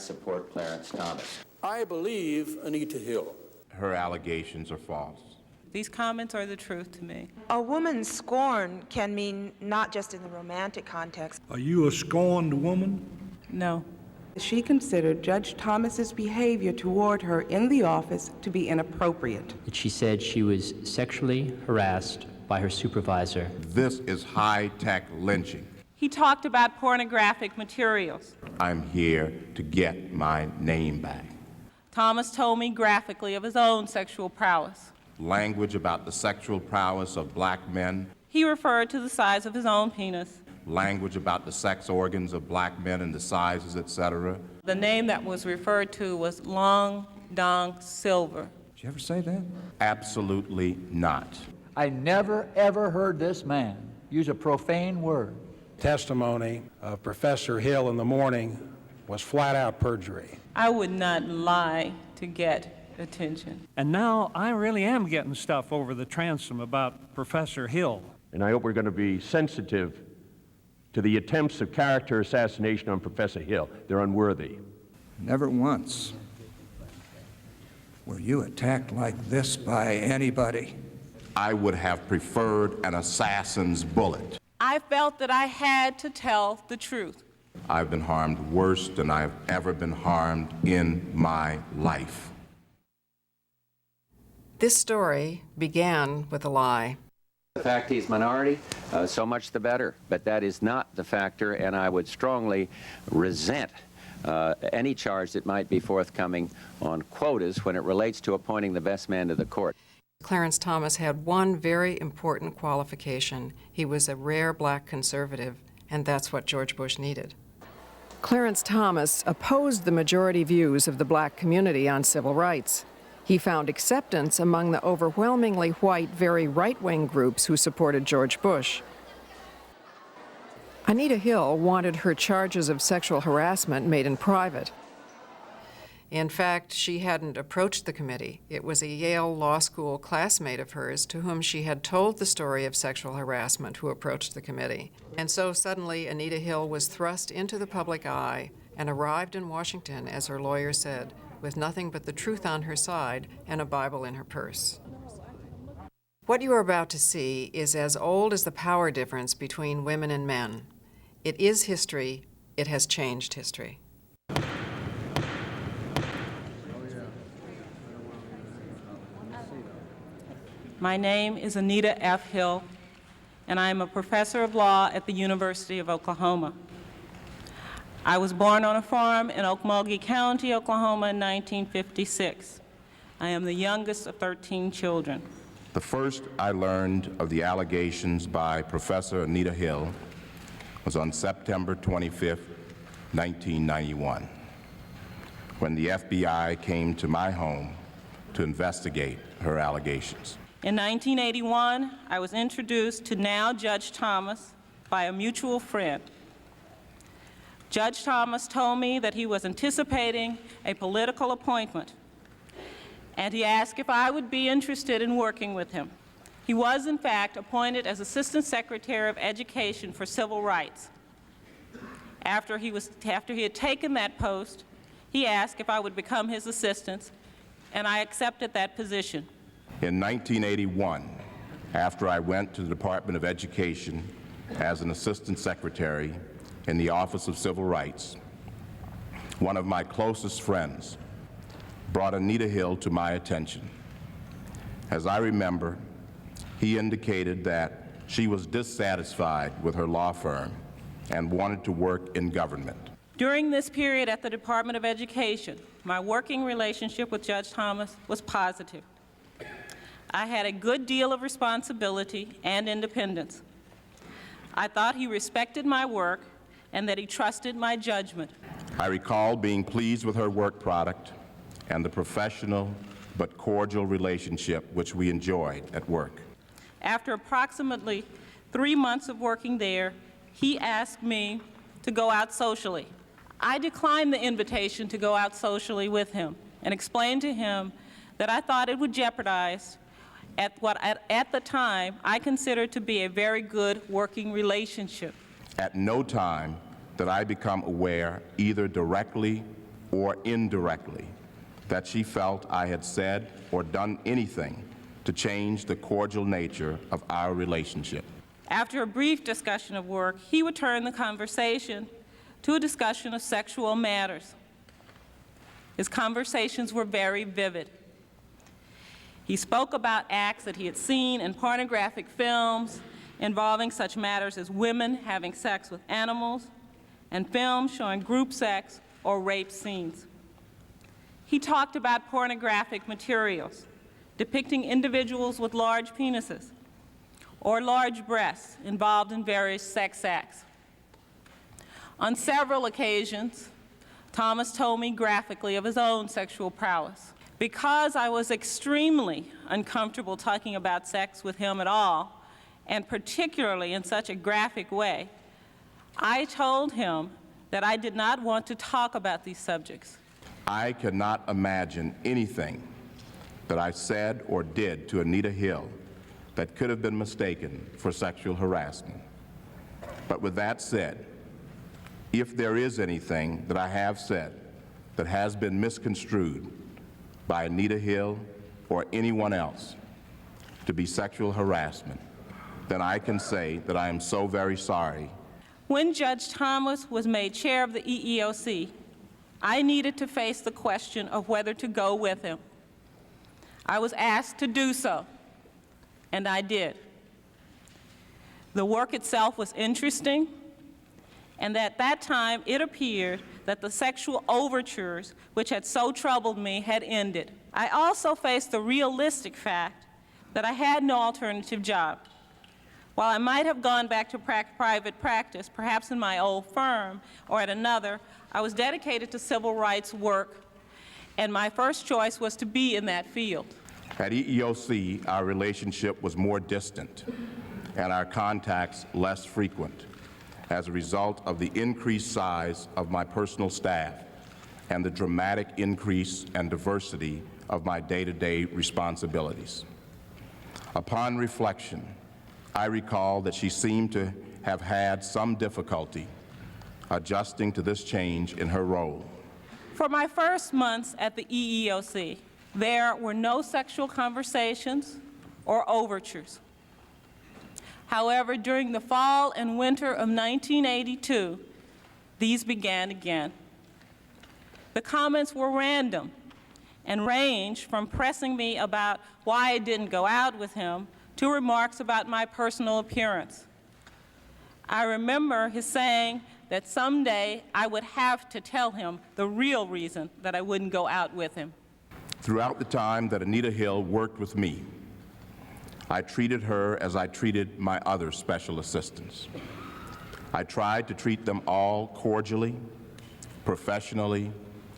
support Clarence Thomas. I believe Anita Hill. Her allegations are false. These comments are the truth to me. A woman's scorn can mean not just in the romantic context. Are you a scorned woman? No. She considered Judge Thomas's behavior toward her in the office to be inappropriate. She said she was sexually harassed by her supervisor. This is high-tech lynching. He talked about pornographic materials. I'm here to get my name back. Thomas told me graphically of his own sexual prowess. Language about the sexual prowess of black men. He referred to the size of his own penis. Language about the sex organs of black men and the sizes, etc. The name that was referred to was Long Dong Silver. Did you ever say that? Absolutely not. I never, ever heard this man use a profane word. Testimony of Professor Hill in the morning was flat-out perjury. I would not lie to get attention. And now I really am getting stuff over the transom about Professor Hill. And I hope we're going to be sensitive to the attempts of character assassination on Professor Hill. They're unworthy. Never once were you attacked like this by anybody. I would have preferred an assassin's bullet. I felt that I had to tell the truth. I've been harmed worse than I've ever been harmed in my life. This story began with a lie. The fact he's minority, so much the better. But that is not the factor, and I would strongly resent any charge that might be forthcoming on quotas when it relates to appointing the best man to the court. Clarence Thomas had one very important qualification. He was a rare black conservative, and that's what George Bush needed. Clarence Thomas opposed the majority views of the black community on civil rights. He found acceptance among the overwhelmingly white, very right-wing groups who supported George Bush. Anita Hill wanted her charges of sexual harassment made in private. In fact, she hadn't approached the committee. It was a Yale Law School classmate of hers to whom she had told the story of sexual harassment who approached the committee. And so suddenly Anita Hill was thrust into the public eye and arrived in Washington, as her lawyer said, with nothing but the truth on her side and a Bible in her purse. What you are about to see is as old as the power difference between women and men. It is history. It has changed history. My name is Anita F. Hill, and I am a professor of law at the University of Oklahoma. I was born on a farm in Okmulgee County, Oklahoma in 1956. I am the youngest of 13 children. The first I learned of the allegations by Professor Anita Hill was on September 25, 1991, when the FBI came to my home to investigate her allegations. In 1981, I was introduced to now Judge Thomas by a mutual friend. Judge Thomas told me that he was anticipating a political appointment, and he asked if I would be interested in working with him. He was, in fact, appointed as Assistant Secretary of Education for Civil Rights. After he had taken that post, he asked if I would become his assistant, and I accepted that position. In 1981, after I went to the Department of Education as an Assistant Secretary in the Office of Civil Rights, one of my closest friends brought Anita Hill to my attention. As I remember, he indicated that she was dissatisfied with her law firm and wanted to work in government. During this period at the Department of Education, my working relationship with Judge Thomas was positive. I had a good deal of responsibility and independence. I thought he respected my work and that he trusted my judgment. I recall being pleased with her work product and the professional but cordial relationship which we enjoyed at work. After approximately 3 months of working there, he asked me to go out socially. I declined the invitation to go out socially with him and explained to him that I thought it would jeopardize at the time I considered to be a very good working relationship. At no time did I become aware, either directly or indirectly that she felt I had said or done anything to change the cordial nature of our relationship. After a brief discussion of work, he would turn the conversation to a discussion of sexual matters. His conversations were very vivid. He spoke about acts that he had seen in pornographic films involving such matters as women having sex with animals and films showing group sex or rape scenes. He talked about pornographic materials depicting individuals with large penises or large breasts involved in various sex acts. On several occasions, Thomas told me graphically of his own sexual prowess. Because I was extremely uncomfortable talking about sex with him at all, and particularly in such a graphic way, I told him that I did not want to talk about these subjects. I cannot imagine anything that I said or did to Anita Hill that could have been mistaken for sexual harassment. But with that said, if there is anything that I have said that has been misconstrued by Anita Hill or anyone else to be sexual harassment, then I can say that I am so very sorry. When Judge Thomas was made chair of the EEOC, I needed to face the question of whether to go with him. I was asked to do so, and I did. The work itself was interesting, and at that time it appeared that the sexual overtures which had so troubled me had ended. I also faced the realistic fact that I had no alternative job. While I might have gone back to private practice, perhaps in my old firm or at another, I was dedicated to civil rights work, and my first choice was to be in that field. At EEOC, our relationship was more distant and our contacts less frequent as a result of the increased size of my personal staff and the dramatic increase and diversity of my day-to-day responsibilities. Upon reflection, I recall that she seemed to have had some difficulty adjusting to this change in her role. For my first months at the EEOC, there were no sexual conversations or overtures. However, during the fall and winter of 1982, these began again. The comments were random and ranged from pressing me about why I didn't go out with him to remarks about my personal appearance. I remember his saying that someday I would have to tell him the real reason that I wouldn't go out with him. Throughout the time that Anita Hill worked with me, I treated her as I treated my other special assistants. I tried to treat them all cordially, professionally,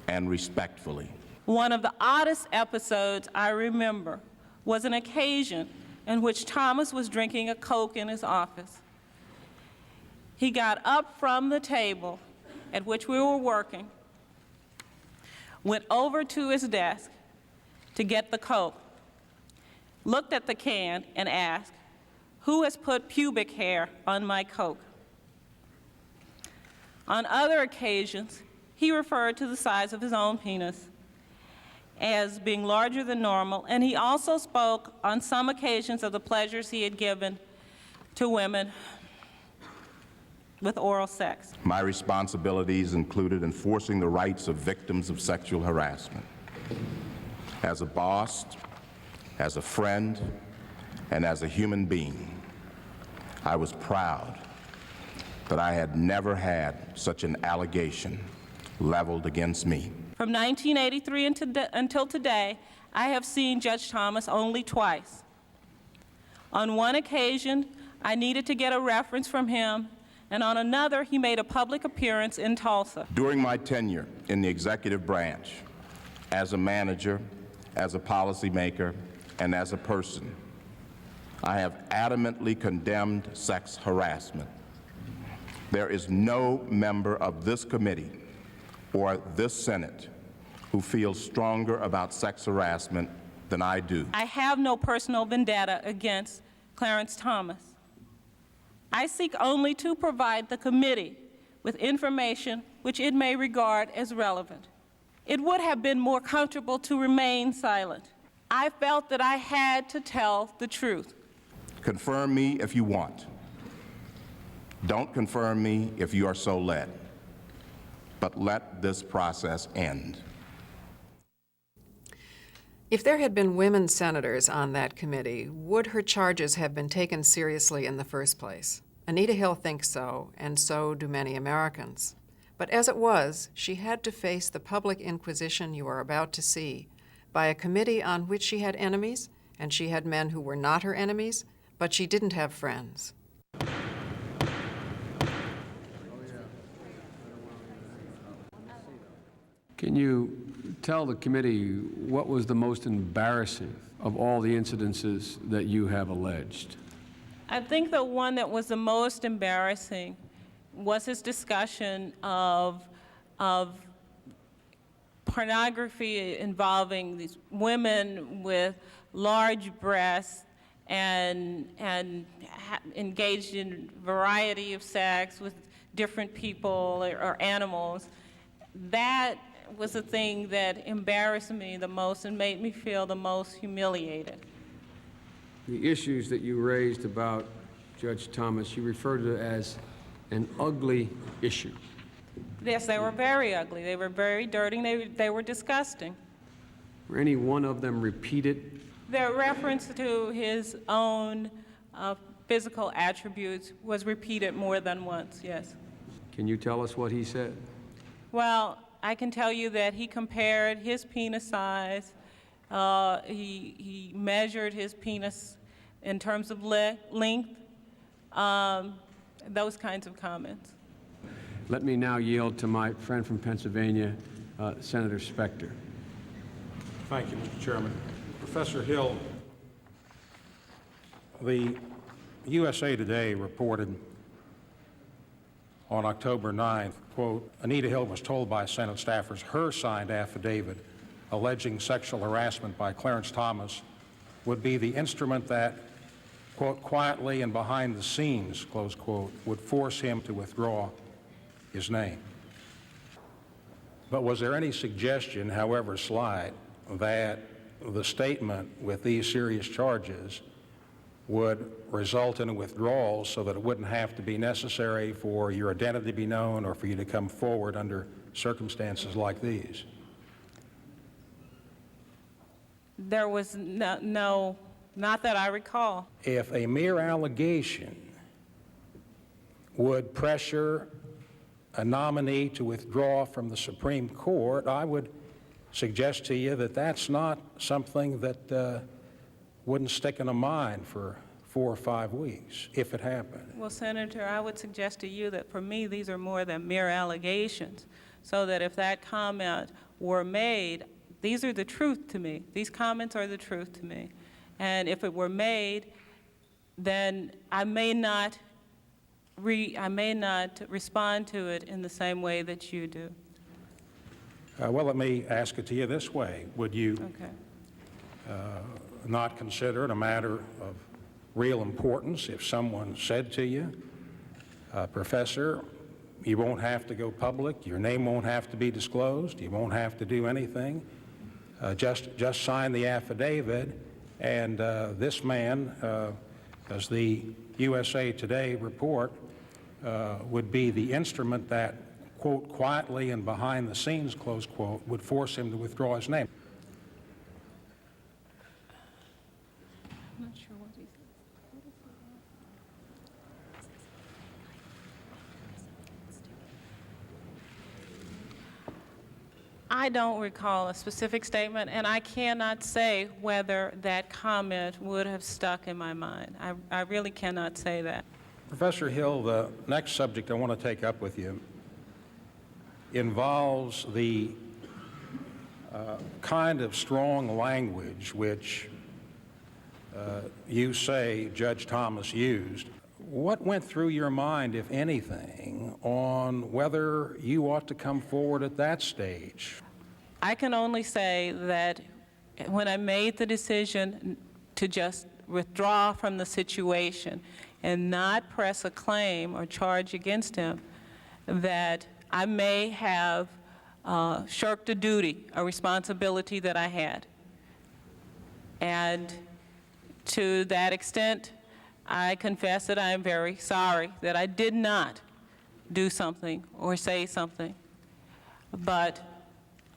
and respectfully. One of the oddest episodes I remember was an occasion in which Thomas was drinking a Coke in his office. He got up from the table at which we were working, went over to his desk to get the Coke, looked at the can and asked, "Who has put pubic hair on my Coke?" On other occasions, he referred to the size of his own penis as being larger than normal, and he also spoke on some occasions of the pleasures he had given to women with oral sex. My responsibilities included enforcing the rights of victims of sexual harassment. As a boss, as a friend, and as a human being, I was proud that I had never had such an allegation leveled against me. From 1983 until today, I have seen Judge Thomas only twice. On one occasion, I needed to get a reference from him, and on another, he made a public appearance in Tulsa. During my tenure in the executive branch, as a manager, as a policymaker, and as a person, I have adamantly condemned sex harassment. There is no member of this committee or this Senate who feels stronger about sex harassment than I do. I have no personal vendetta against Clarence Thomas. I seek only to provide the committee with information which it may regard as relevant. it would have been more comfortable to remain silent. I felt that I had to tell the truth. Confirm me if you want. Don't confirm me if you are so led. But let this process end. If there had been women senators on that committee, would her charges have been taken seriously in the first place? Anita Hill thinks so, and so do many Americans. But as it was, she had to face the public inquisition you are about to see by a committee on which she had enemies, and she had men who were not her enemies, but she didn't have friends. Can you tell the committee what was the most embarrassing of all the incidences that you have alleged? I think the one that was the most embarrassing was his discussion of pornography involving these women with large breasts and engaged in variety of sex with different people or animals. That was the thing that embarrassed me the most and made me feel the most humiliated. The issues that you raised about Judge Thomas, you referred to as an ugly issue. Yes, they were very ugly. They were very dirty. They were disgusting. Were any one of them repeated? The reference to his own physical attributes was repeated more than once, yes. Can you tell us what he said? Well, I can tell you that he compared his penis size. He measured his penis in terms of length, those kinds of comments. Let me now yield to my friend from Pennsylvania, Senator Specter. Thank you, Mr. Chairman. Professor Hill, the USA Today reported on October 9th, quote, Anita Hill was told by Senate staffers her signed affidavit alleging sexual harassment by Clarence Thomas would be the instrument that, quote, quietly and behind the scenes, close quote, would force him to withdraw his name. But was there any suggestion, however slight, that the statement with these serious charges would result in a withdrawal so that it wouldn't have to be necessary for your identity to be known or for you to come forward under circumstances like these? There was no, not that I recall. If a mere allegation would pressure a nominee to withdraw from the Supreme Court, I would suggest to you that that's not something that wouldn't stick in a mind for 4 or 5 weeks, if it happened. Well, Senator, I would suggest to you that for me, these are more than mere allegations, so that if that comment were made, these are the truth to me. These comments are the truth to me. And if it were made, then I may not respond to it in the same way that you do. Well, let me ask it to you this way. Would you Okay. not consider it a matter of real importance if someone said to you, Professor, you won't have to go public, your name won't have to be disclosed, you won't have to do anything, just sign the affidavit, and this man, as the USA Today report, would be the instrument that, quote, quietly and behind the scenes, close quote, would force him to withdraw his name. I'm not sure what he said. I don't recall a specific statement, and I cannot say whether that comment would have stuck in my mind. I really cannot say that. Professor Hill, the next subject I want to take up with you involves the kind of strong language which you say Judge Thomas used. What went through your mind, if anything, on whether you ought to come forward at that stage? I can only say that when I made the decision to just withdraw from the situation and not press a claim or charge against him, that I may have shirked a duty, a responsibility that I had. And to that extent, I confess that I am very sorry that I did not do something or say something. But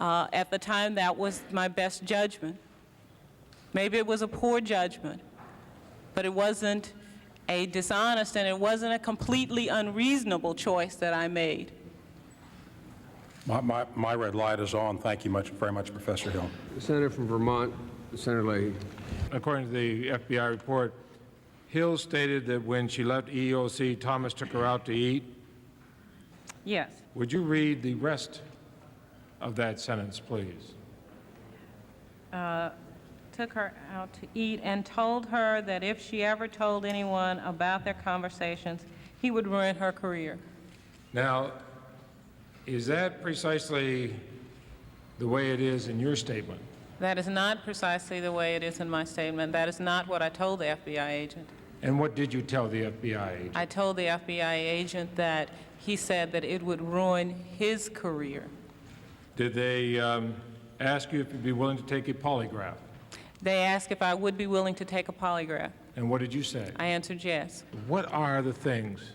at the time, that was my best judgment. Maybe it was a poor judgment, but it wasn't a dishonest and it wasn't a completely unreasonable choice that I made. My red light is on. Thank you very much, Professor Hill. The Senator from Vermont, Senator Leahy. According to the FBI report, Hill stated that when she left EEOC, Thomas took her out to eat. Yes. Would you read the rest of that sentence, please? Took her out to eat and told her that if she ever told anyone about their conversations, he would ruin her career. Now, is that precisely the way it is in your statement? That is not precisely the way it is in my statement. That is not what I told the FBI agent. And what did you tell the FBI agent? I told the FBI agent that he said that it would ruin his career. Did they ask you if you'd be willing to take a polygraph? They asked if I would be willing to take a polygraph. And what did you say? I answered yes. What are the things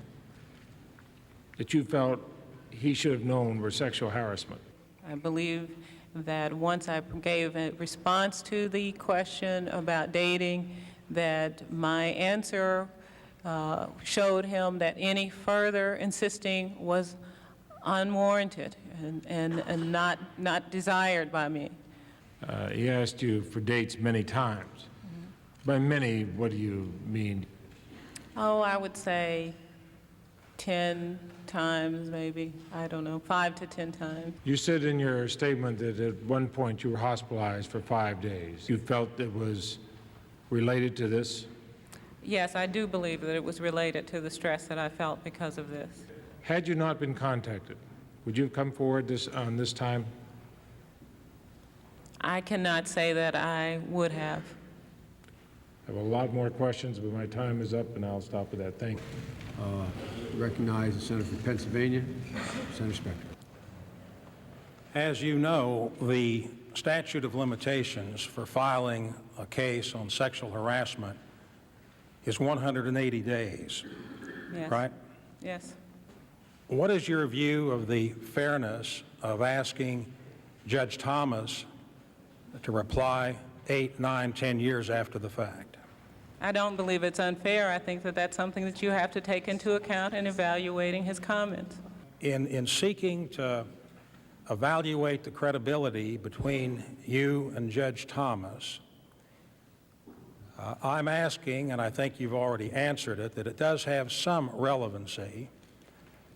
that you felt he should have known were sexual harassment? I believe that once I gave a response to the question about dating, that my answer showed him that any further insisting was unwarranted and not desired by me. He asked you for dates many times. Mm-hmm. By many, what do you mean? Oh, I would say 10 times maybe. I don't know, 5 to 10 times. You said in your statement that at one point you were hospitalized for 5 days. You felt it was related to this? Yes, I do believe that it was related to the stress that I felt because of this. Had you not been contacted, would you have come forward on this time? I cannot say that I would have. I have a lot more questions, but my time is up, and I'll stop with that. Thank you. Recognize the Senator from Pennsylvania, Senator Spector. As you know, the statute of limitations for filing a case on sexual harassment is 180 days, Yes. right? Yes. What is your view of the fairness of asking Judge Thomas to reply 8, 9, 10 years after the fact? I don't believe it's unfair. I think that that's something that you have to take into account in evaluating his comments. In seeking to evaluate the credibility between you and Judge Thomas, I'm asking, and I think you've already answered it, that it does have some relevancy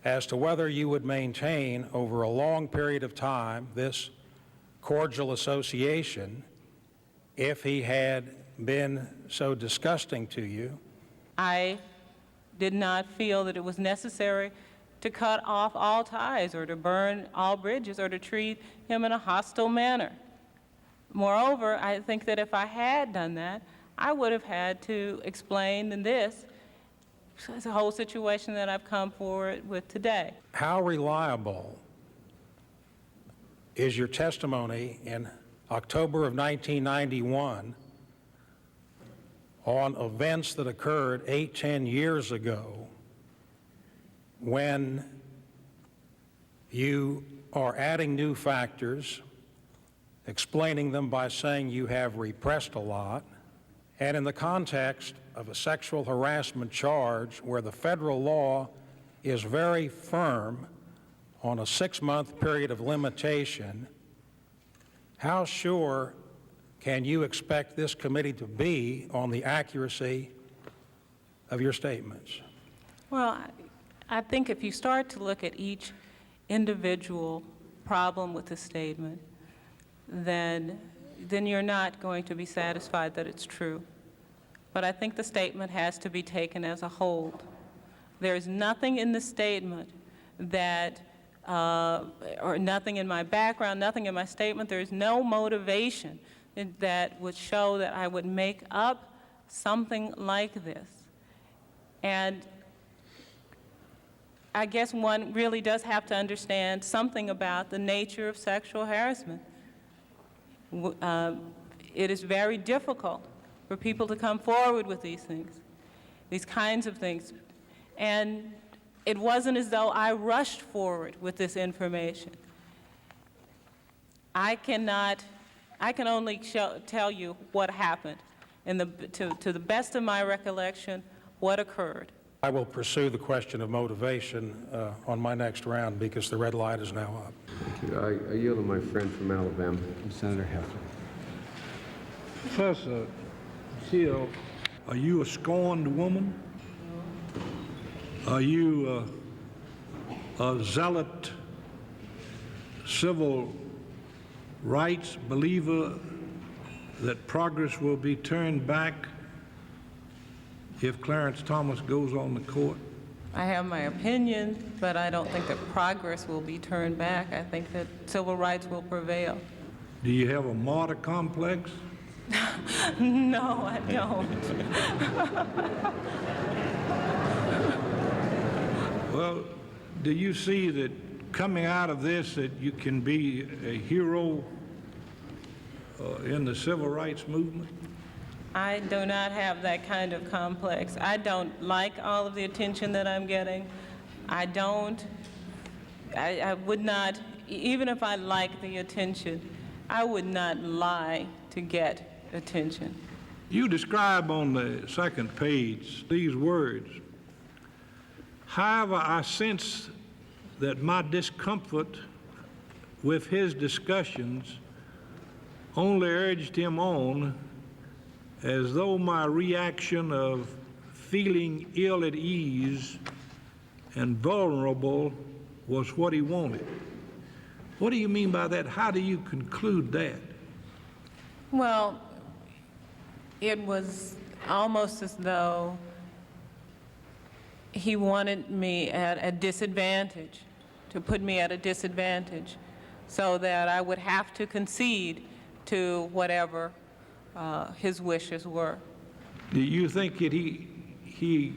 as to whether you would maintain over a long period of time this cordial association if he had been so disgusting to you. I did not feel that it was necessary to cut off all ties or to burn all bridges or to treat him in a hostile manner. Moreover, I think that if I had done that, I would have had to explain this whole situation that I've come forward with today. How reliable is your testimony in October of 1991 on events that occurred 8, 10 years ago when you are adding new factors, explaining them by saying you have repressed a lot, and in the context of a sexual harassment charge where the federal law is very firm on a 6-month period of limitation, how sure can you expect this committee to be on the accuracy of your statements? Well, I think if you start to look at each individual problem with the statement, then you're not going to be satisfied that it's true. But I think the statement has to be taken as a whole. There is nothing in the statement that, or nothing in my background, nothing in my statement, there is no motivation that would show that I would make up something like this. And I guess one really does have to understand something about the nature of sexual harassment. It is very difficult for people to come forward with these things, these kinds of things. And it wasn't as though I rushed forward with this information. I can only tell you what happened, and to the best of my recollection, what occurred. I will pursue the question of motivation on my next round because the red light is now up. Thank you. I yield to my friend from Alabama, Senator Heflin. Professor Hill, are you a scorned woman? Are you a zealot civil rights believer that progress will be turned back if Clarence Thomas goes on the court? I have my opinion, but I don't think that progress will be turned back. I think that civil rights will prevail. Do you have a martyr complex? No, I don't. Well, do you see that coming out of this that you can be a hero in the civil rights movement? I do not have that kind of complex. I don't like all of the attention that I'm getting. I would not, even if I liked the attention, I would not lie to get attention. You describe on the second page these words. However, I sense that my discomfort with his discussions only urged him on, as though my reaction of feeling ill at ease and vulnerable was what he wanted. What do you mean by that? How do you conclude that? Well, it was almost as though he wanted me at a disadvantage, to put me at a disadvantage, so that I would have to concede to whatever his wishes were. Do you think that he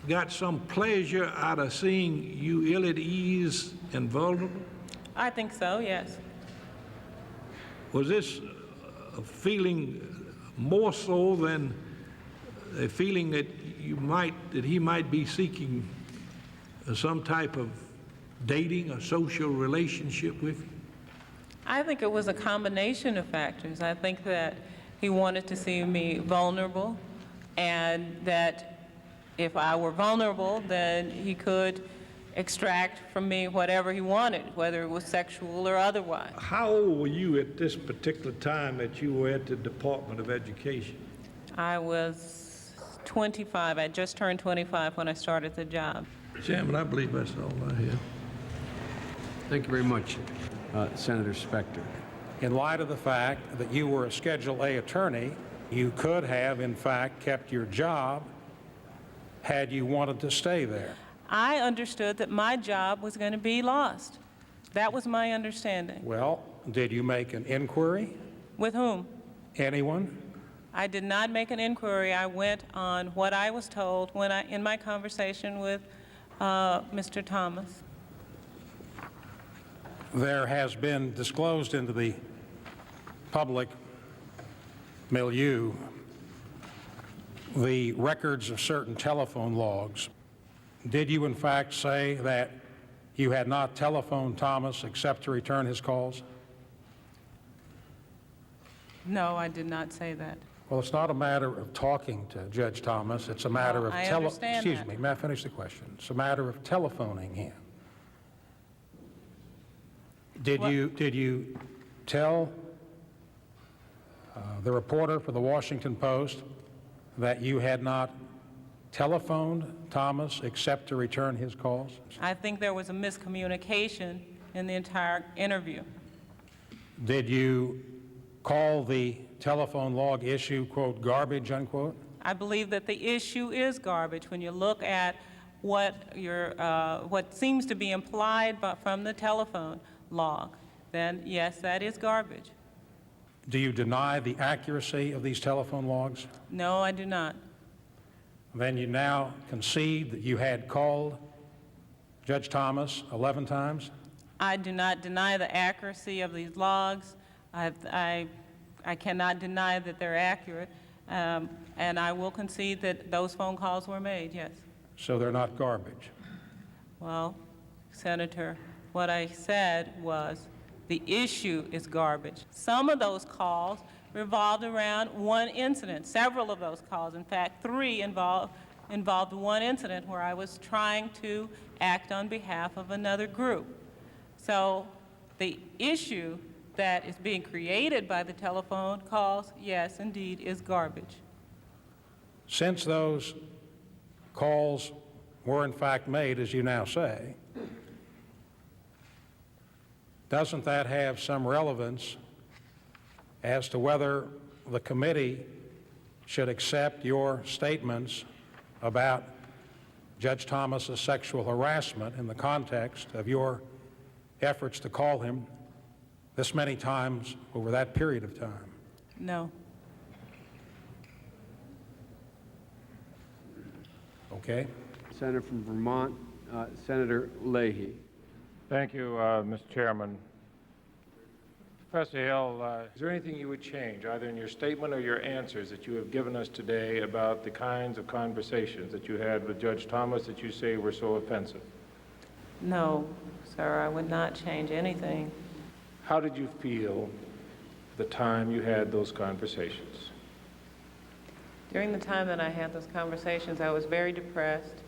got some pleasure out of seeing you ill at ease and vulnerable? I think so, yes. Was this a feeling more so than a feeling that he might be seeking some type of dating, a social relationship with you? I think it was a combination of factors. I think that he wanted to see me vulnerable, and that if I were vulnerable, then he could extract from me whatever he wanted, whether it was sexual or otherwise. How old were you at this particular time that you were at the Department of Education? I was 25. I just turned 25 when I started the job. Chairman, I believe that's all I have. Thank you very much, Senator Specter. In light of the fact that you were a Schedule A attorney, you could have, in fact, kept your job had you wanted to stay there. I understood that my job was going to be lost. That was my understanding. Well, did you make an inquiry? With whom? Anyone? I did not make an inquiry. I went on what I was told in my conversation with Mr. Thomas. There has been disclosed into the public milieu the records of certain telephone logs. Did you in fact say that you had not telephoned Thomas except to return his calls? No, I did not say that. Well, it's not a matter of talking to Judge Thomas. It's a matter of I understand excuse that. me, may I finish the question? It's a matter of telephoning him. Did you tell the reporter for the Washington Post that you had not telephoned Thomas except to return his calls? I think there was a miscommunication in the entire interview. Did you call the telephone log issue, quote, garbage, unquote? I believe that the issue is garbage. When you look at what seems to be implied from the telephone log, then yes, that is garbage. Do you deny the accuracy of these telephone logs? No, I do not. Then you now concede that you had called Judge Thomas 11 times? I do not deny the accuracy of these logs. I cannot deny that they're accurate, and I will concede that those phone calls were made, yes. So they're not garbage? Well, Senator, what I said was the issue is garbage. Some of those calls revolved around one incident. Several of those calls, in fact, 3 involved one incident where I was trying to act on behalf of another group. So the issue that is being created by the telephone calls, yes, indeed, is garbage. Since those calls were in fact made, as you now say, doesn't that have some relevance as to whether the committee should accept your statements about Judge Thomas's sexual harassment in the context of your efforts to call him this many times over that period of time? No. Okay. Senator from Vermont, Senator Leahy. Thank you, Mr. Chairman. Professor Hill, is there anything you would change, either in your statement or your answers that you have given us today about the kinds of conversations that you had with Judge Thomas that you say were so offensive? No, sir, I would not change anything. How did you feel the time you had those conversations? During the time that I had those conversations, I was very depressed.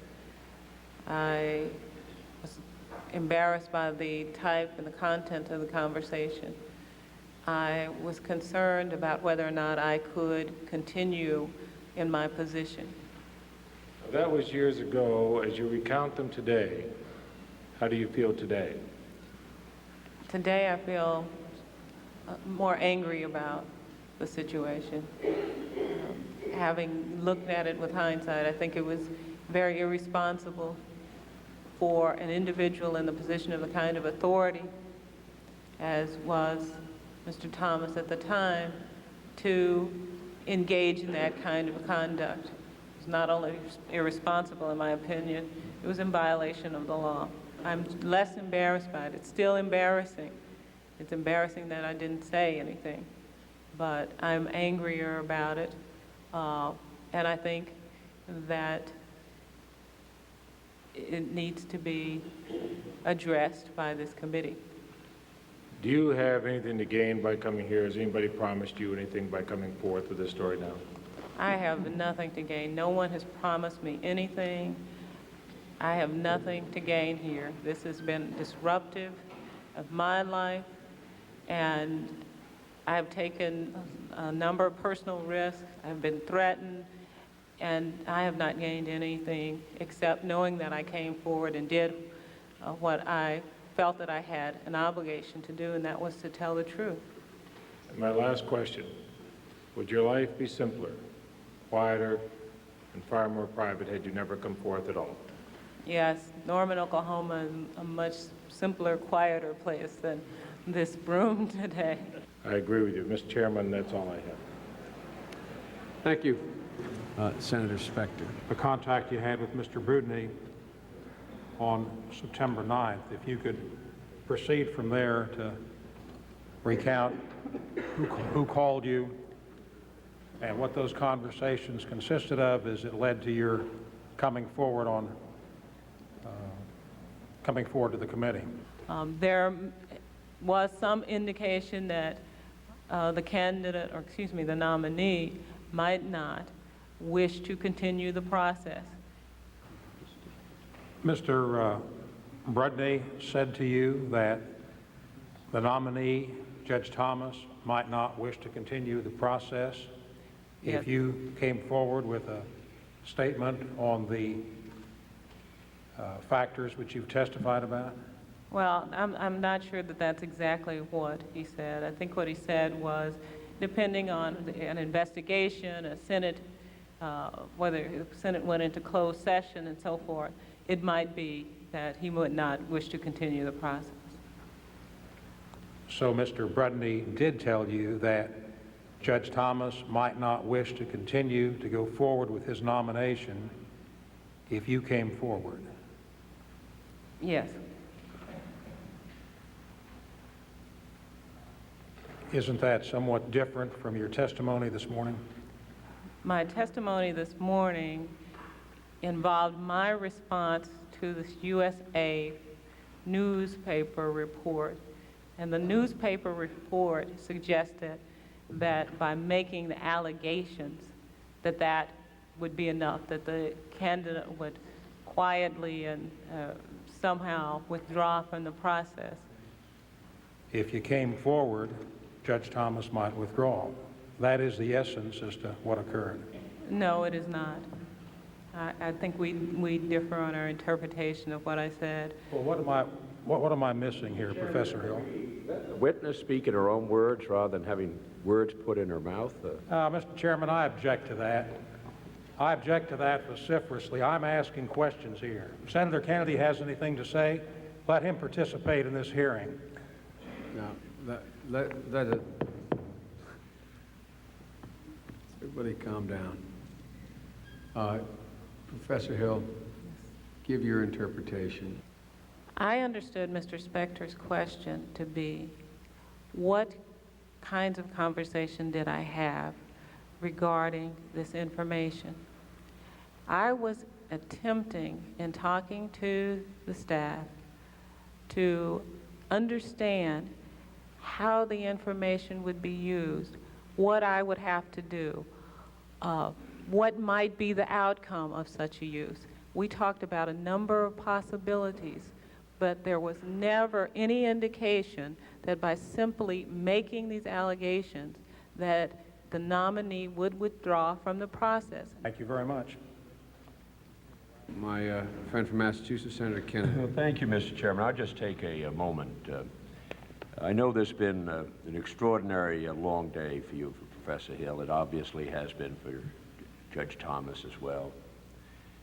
I was embarrassed by the type and the content of the conversation. I was concerned about whether or not I could continue in my position. That was years ago. As you recount them today, how do you feel today? Today I feel more angry about the situation. Having looked at it with hindsight, I think it was very irresponsible for an individual in the position of the kind of authority as was Mr. Thomas at the time to engage in that kind of conduct. It was not only irresponsible, in my opinion, it was in violation of the law. I'm less embarrassed by it. It's still embarrassing. It's embarrassing that I didn't say anything, but I'm angrier about it, and I think that it needs to be addressed by this committee. Do you have anything to gain by coming here? Has anybody promised you anything by coming forth with this story now? I have nothing to gain. No one has promised me anything. I have nothing to gain here. This has been disruptive of my life, and I have taken a number of personal risks. I've been threatened, and I have not gained anything except knowing that I came forward and did what I felt that I had an obligation to do, and that was to tell the truth. And my last question, would your life be simpler, quieter, and far more private had you never come forth at all? Yes, Norman, Oklahoma is a much simpler, quieter place than this room today. I agree with you. Mr. Chairman, that's all I have. Thank you. Senator Specter. The contact you had with Mr. Brudney on September 9th, if you could proceed from there to recount who called you and what those conversations consisted of as it led to your coming forward to the committee. There was some indication that the candidate, or excuse me, the nominee, might not wish to continue the process. Mr. Brudney said to you that the nominee, Judge Thomas, might not wish to continue the process Yes. if you came forward with a statement on the factors which you've testified about? Well, I'm not sure that that's exactly what he said. I think what he said was, depending on an investigation, a Senate, whether the Senate went into closed session and so forth, it might be that he would not wish to continue the process. So Mr. Brudney did tell you that Judge Thomas might not wish to continue to go forward with his nomination if you came forward? Yes. Isn't that somewhat different from your testimony this morning? My testimony this morning involved my response to this USA newspaper report. And the newspaper report suggested that by making the allegations, that would be enough, that the candidate would quietly and somehow withdraw from the process. If you came forward, Judge Thomas might withdraw. That is the essence as to what occurred. No, it is not. I think we differ on our interpretation of what I said. Well, what am I missing here, Professor Hill? The witness speak in her own words rather than having words put in her mouth? Mr. Chairman, I object to that. I object to that vociferously. I'm asking questions here. If Senator Kennedy has anything to say, let him participate in this hearing. Now, everybody calm down. Professor Hill, give your interpretation. I understood Mr. Spector's question to be, what kinds of conversation did I have regarding this information? I was attempting, in talking to the staff, to understand how the information would be used, what I would have to do, what might be the outcome of such a use. We talked about a number of possibilities, but there was never any indication that by simply making these allegations that the nominee would withdraw from the process. Thank you very much. My friend from Massachusetts, Senator Kennedy. Well, thank you, Mr. Chairman. I'll just take a moment. I know this has been an extraordinary long day for you, for Professor Hill. It obviously has been for Judge Thomas as well.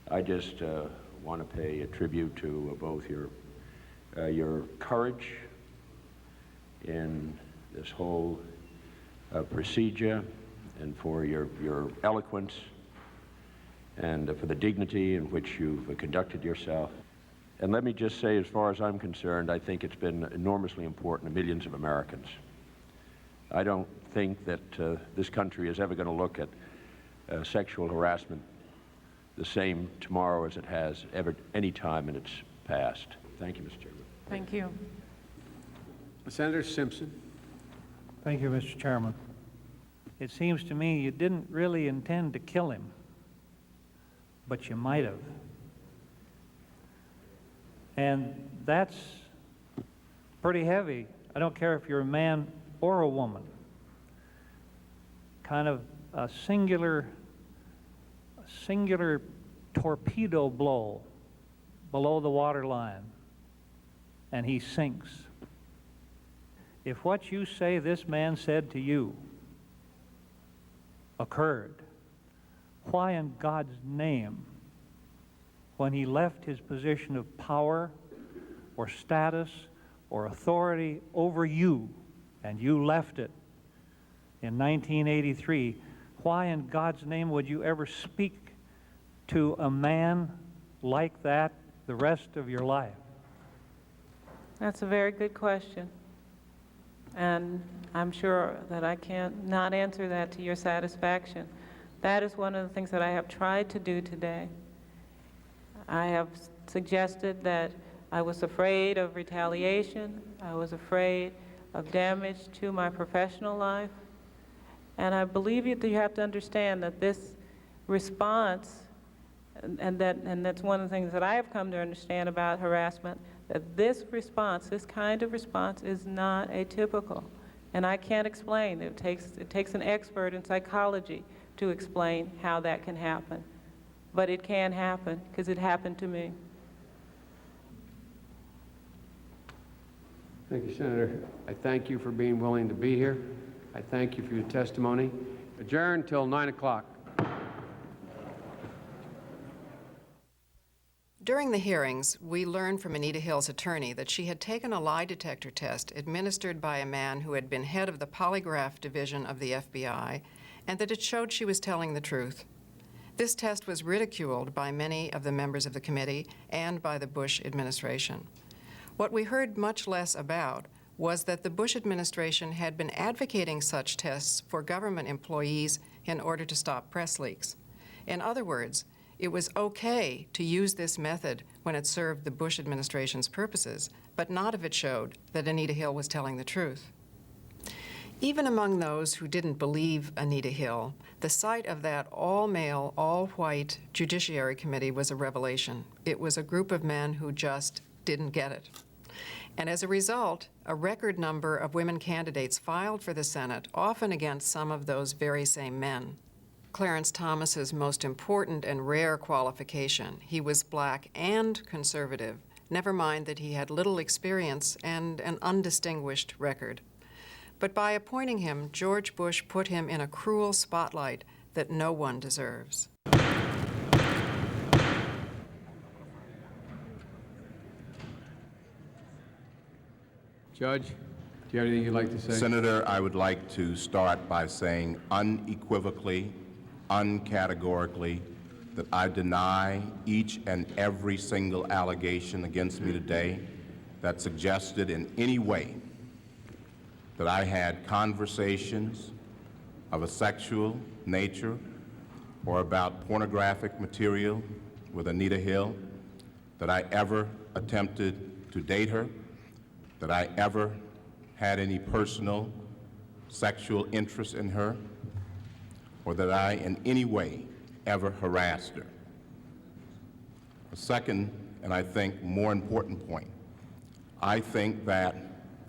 I just want to pay a tribute to both your courage in this whole procedure, and for your eloquence, and for the dignity in which you've conducted yourself. And let me just say, as far as I'm concerned, I think it's been enormously important to millions of Americans. I don't think that this country is ever going to look at sexual harassment the same tomorrow as it has ever any time in its past. Thank you, Mr. Chairman. Thank you. Senator Simpson. Thank you, Mr. Chairman. It seems to me you didn't really intend to kill him, but you might have. And that's pretty heavy. I don't care if you're a man or a woman. Kind of a singular torpedo blow below the waterline, and he sinks. If what you say this man said to you occurred, why in God's name, when he left his position of power or status or authority over you, and you left it in 1983, why in God's name would you ever speak to a man like that the rest of your life? That's a very good question. And I'm sure that I can't not answer that to your satisfaction. That is one of the things that I have tried to do today. I have suggested that I was afraid of retaliation. I was afraid of damage to my professional life. And I believe that you have to understand that this response, and that's one of the things that I have come to understand about harassment, that this response, this kind of response, is not atypical. And I can't explain. It takes an expert in psychology to explain how that can happen. But it can happen, because it happened to me. Thank you, Senator. I thank you for being willing to be here. I thank you for your testimony. Adjourned till 9 o'clock. During During the hearings, we learned from Anita Hill's attorney that she had taken a lie detector test administered by a man who had been head of the polygraph division of the FBI, and that it showed she was telling the truth. This test was ridiculed by many of the members of the committee and by the Bush administration. What we heard much less about was that the Bush administration had been advocating such tests for government employees in order to stop press leaks. In other words, it was okay to use this method when it served the Bush administration's purposes, but not if it showed that Anita Hill was telling the truth. Even among those who didn't believe Anita Hill, the sight of that all-male, all-white Judiciary Committee was a revelation. It was a group of men who just didn't get it. And as a result, a record number of women candidates filed for the Senate, often against some of those very same men. Clarence Thomas's most important and rare qualification, he was black and conservative, never mind that he had little experience and an undistinguished record. But by appointing him, George Bush put him in a cruel spotlight that no one deserves. Judge, do you have anything you'd like to say? Senator, I would like to start by saying unequivocally, uncategorically, that I deny each and every single allegation against me today that suggested in any way that I had conversations of a sexual nature or about pornographic material with Anita Hill, that I ever attempted to date her, that I ever had any personal sexual interest in her, or that I in any way ever harassed her. A second, and I think more important point, I think that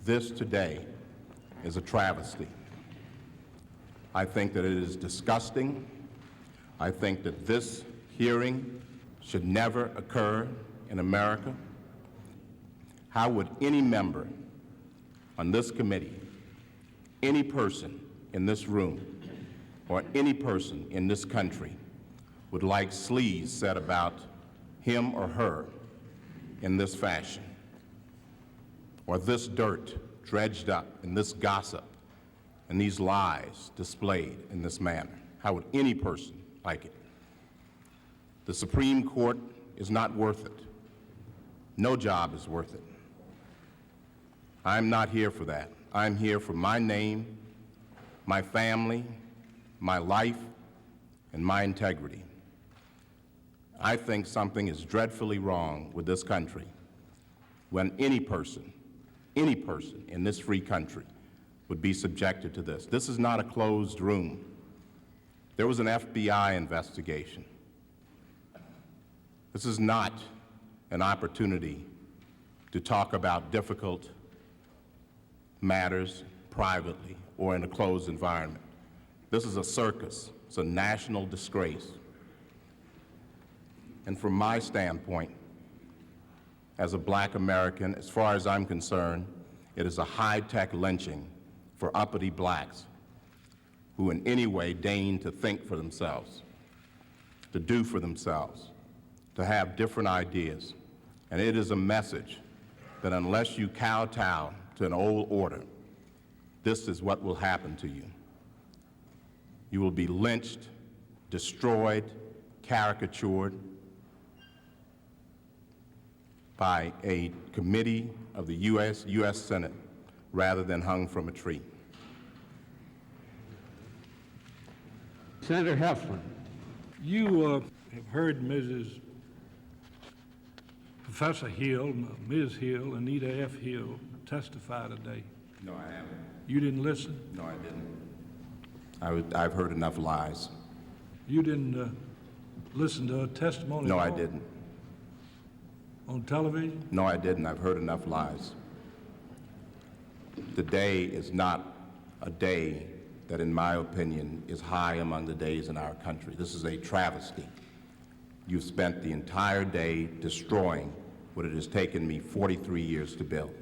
this today is a travesty. I think that it is disgusting. I think that this hearing should never occur in America. How would any member on this committee, any person in this room, or any person in this country would like sleaze said about him or her in this fashion, or this dirt dredged up, and this gossip, and these lies displayed in this manner? How would any person like it? The Supreme Court is not worth it. No job is worth it. I'm not here for that. I'm here for my name, my family, my life, and my integrity. I think something is dreadfully wrong with this country when any person in this free country would be subjected to this. This is not a closed room. There was an FBI investigation. This is not an opportunity to talk about difficult matters privately or in a closed environment. This is a circus. It's a national disgrace. And from my standpoint, as a black American, as far as I'm concerned, it is a high-tech lynching for uppity blacks who in any way deign to think for themselves, to do for themselves, to have different ideas. And it is a message that unless you kowtow to an old order, this is what will happen to you. You will be lynched, destroyed, caricatured by a committee of the U.S. Senate rather than hung from a tree. Senator Heflin. You have heard Professor Hill, Ms. Hill, Anita F. Hill testify today. No, I haven't. You didn't listen? No, I didn't. I've heard enough lies. You didn't listen to her testimony? No, at I all? didn't. On television? No, I didn't. I've heard enough lies. Today is not a day that, in my opinion, is high among the days in our country. This is a travesty. You've spent the entire day destroying what it has taken me 43 years to build.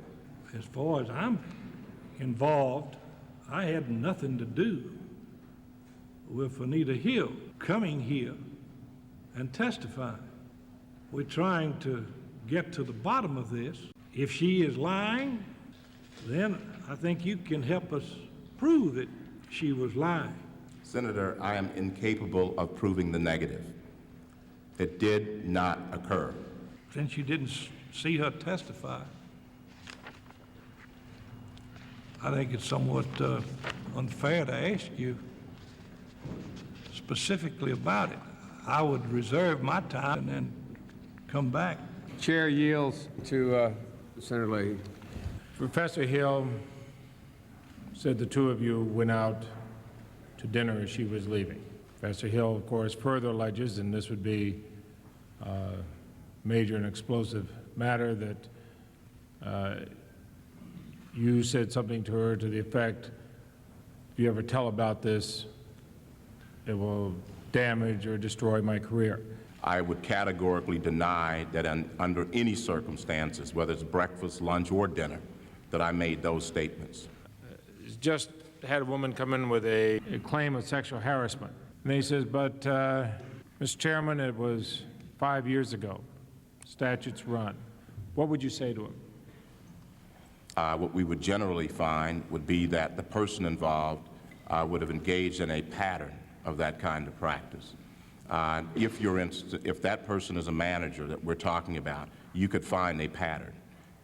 As far as I'm involved, I had nothing to do with Anita Hill coming here and testifying. We're trying to get to the bottom of this. If she is lying, then I think you can help us prove that she was lying. Senator, I am incapable of proving the negative. It did not occur. Since you didn't see her testify, I think it's somewhat unfair to ask you specifically about it. I would reserve my time and then come back. Chair yields to Senator Leahy. Professor Hill said the two of you went out to dinner as she was leaving. Professor Hill, of course, further alleges, and this would be a major and explosive matter, that you said something to her to the effect, if you ever tell about this, it will damage or destroy my career. I would categorically deny that under any circumstances, whether it's breakfast, lunch, or dinner, that I made those statements. Just had a woman come in with a claim of sexual harassment. And he says, but, Mr. Chairman, it was 5 years ago. Statutes run. What would you say to him? What we would generally find would be that the person involved would have engaged in a pattern of that kind of practice. If that person is a manager that we're talking about, you could find a pattern,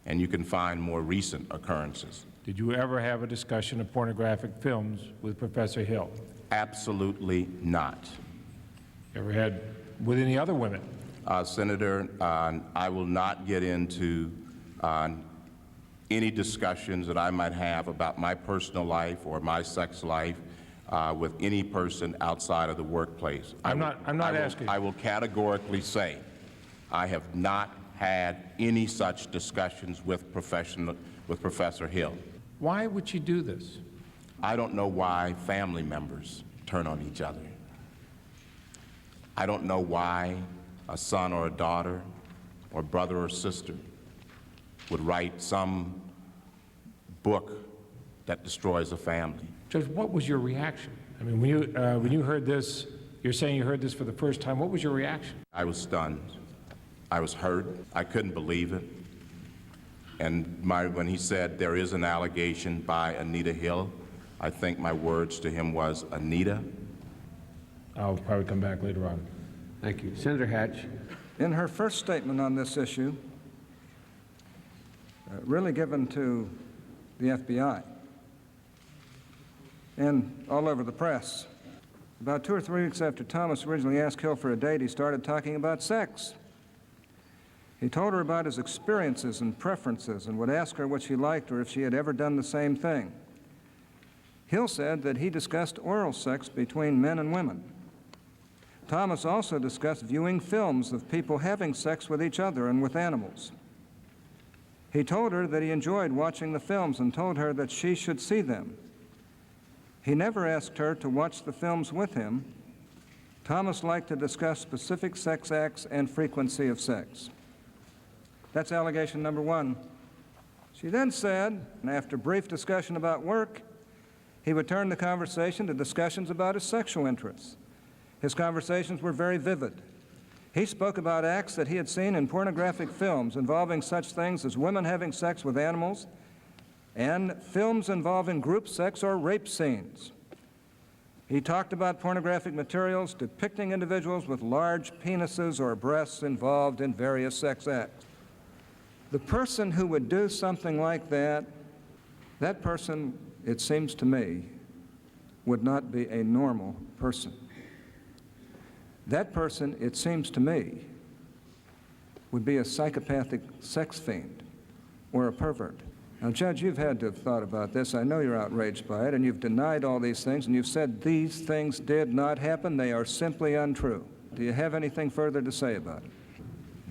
and you can find more recent occurrences. Did you ever have a discussion of pornographic films with Professor Hill? Absolutely not. Ever had with any other women? Senator, I will not get into any discussions that I might have about my personal life or my sex life with any person outside of the workplace. I'm not asking. I will categorically say I have not had any such discussions with Professor Hill. Why would she do this? I don't know why family members turn on each other. I don't know why a son or a daughter or brother or sister would write some book that destroys a family. Judge, what was your reaction? I mean, when you heard this, you're saying you heard this for the first time, what was your reaction? I was stunned. I was hurt. I couldn't believe it. And when he said there is an allegation by Anita Hill, I think my words to him was, Anita? I'll probably come back later on. Thank you. Senator Hatch. In her first statement on this issue, really given to the FBI and all over the press, about 2 or 3 weeks after Thomas originally asked Hill for a date, he started talking about sex. He told her about his experiences and preferences and would ask her what she liked or if she had ever done the same thing. Hill said that he discussed oral sex between men and women. Thomas also discussed viewing films of people having sex with each other and with animals. He told her that he enjoyed watching the films and told her that she should see them. He never asked her to watch the films with him. Thomas liked to discuss specific sex acts and frequency of sex. That's allegation number 1. She then said, and after brief discussion about work, he would turn the conversation to discussions about his sexual interests. His conversations were very vivid. He spoke about acts that he had seen in pornographic films involving such things as women having sex with animals and films involving group sex or rape scenes. He talked about pornographic materials depicting individuals with large penises or breasts involved in various sex acts. The person who would do something like that, that person, it seems to me, would not be a normal person. That person, it seems to me, would be a psychopathic sex fiend or a pervert. Now, Judge, you've had to have thought about this. I know you're outraged by it, and you've denied all these things, and you've said these things did not happen. They are simply untrue. Do you have anything further to say about it?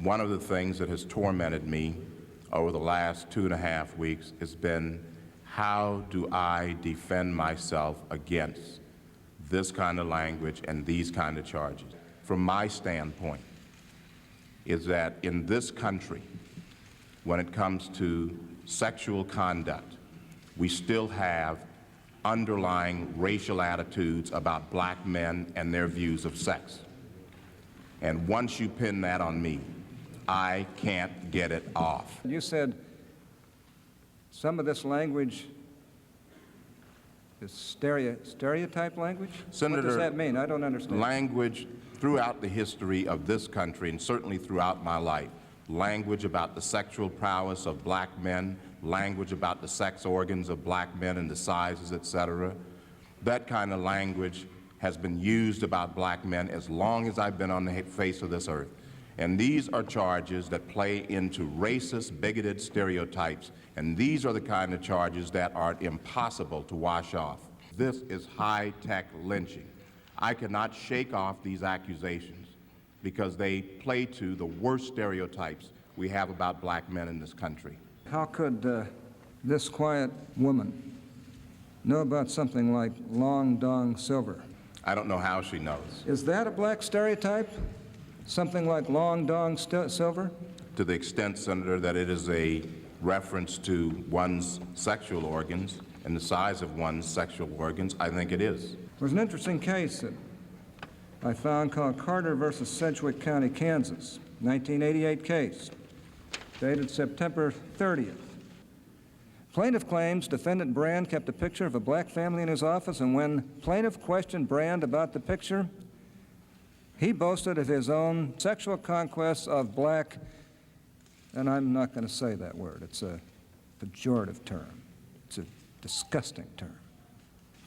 One of the things that has tormented me over the last 2.5 weeks has been, how do I defend myself against this kind of language and these kind of charges? From my standpoint, is that in this country, when it comes to sexual conduct, we still have underlying racial attitudes about black men and their views of sex. And once you pin that on me, I can't get it off. You said some of this language is stereotype language? Senator, what does that mean? I don't understand. Language throughout the history of this country, and certainly throughout my life, language about the sexual prowess of black men, language about the sex organs of black men and the sizes, etc. That kind of language has been used about black men as long as I've been on the face of this earth. And these are charges that play into racist, bigoted stereotypes, and these are the kind of charges that are impossible to wash off. This is high-tech lynching. I cannot shake off these accusations because they play to the worst stereotypes we have about black men in this country. How could this quiet woman know about something like long dong silver? I don't know how she knows. Is that a black stereotype? Something like long dong silver? To the extent, Senator, that it is a reference to one's sexual organs and the size of one's sexual organs, I think it is. There's an interesting case that I found called Carter versus Sedgwick County, Kansas, 1988 case, dated September 30th. Plaintiff claims defendant Brand kept a picture of a black family in his office, and when plaintiff questioned Brand about the picture, he boasted of his own sexual conquests of black, and I'm not going to say that word. It's a pejorative term. It's a disgusting term.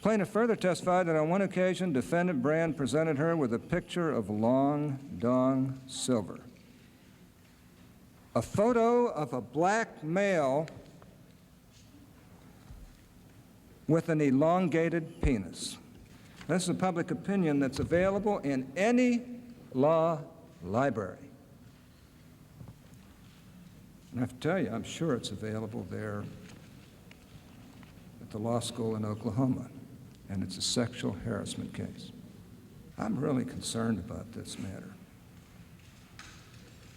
Plaintiff further testified that on one occasion, defendant Brand presented her with a picture of long dong silver, a photo of a black male with an elongated penis. This is a public opinion that's available in any law library. And I have to tell you, I'm sure it's available there at the law school in Oklahoma, and it's a sexual harassment case. I'm really concerned about this matter.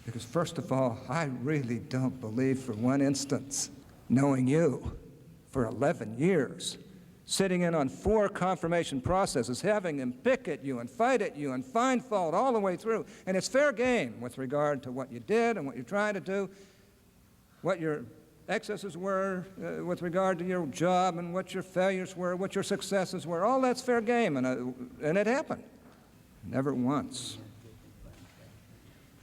Because first of all, I really don't believe for one instance, knowing you for 11 years, sitting in on 4 confirmation processes, having him pick at you and fight at you and find fault all the way through. And it's fair game with regard to what you did and what you're trying to do, what your excesses were with regard to your job and what your failures were, what your successes were. All that's fair game, and it happened. Never once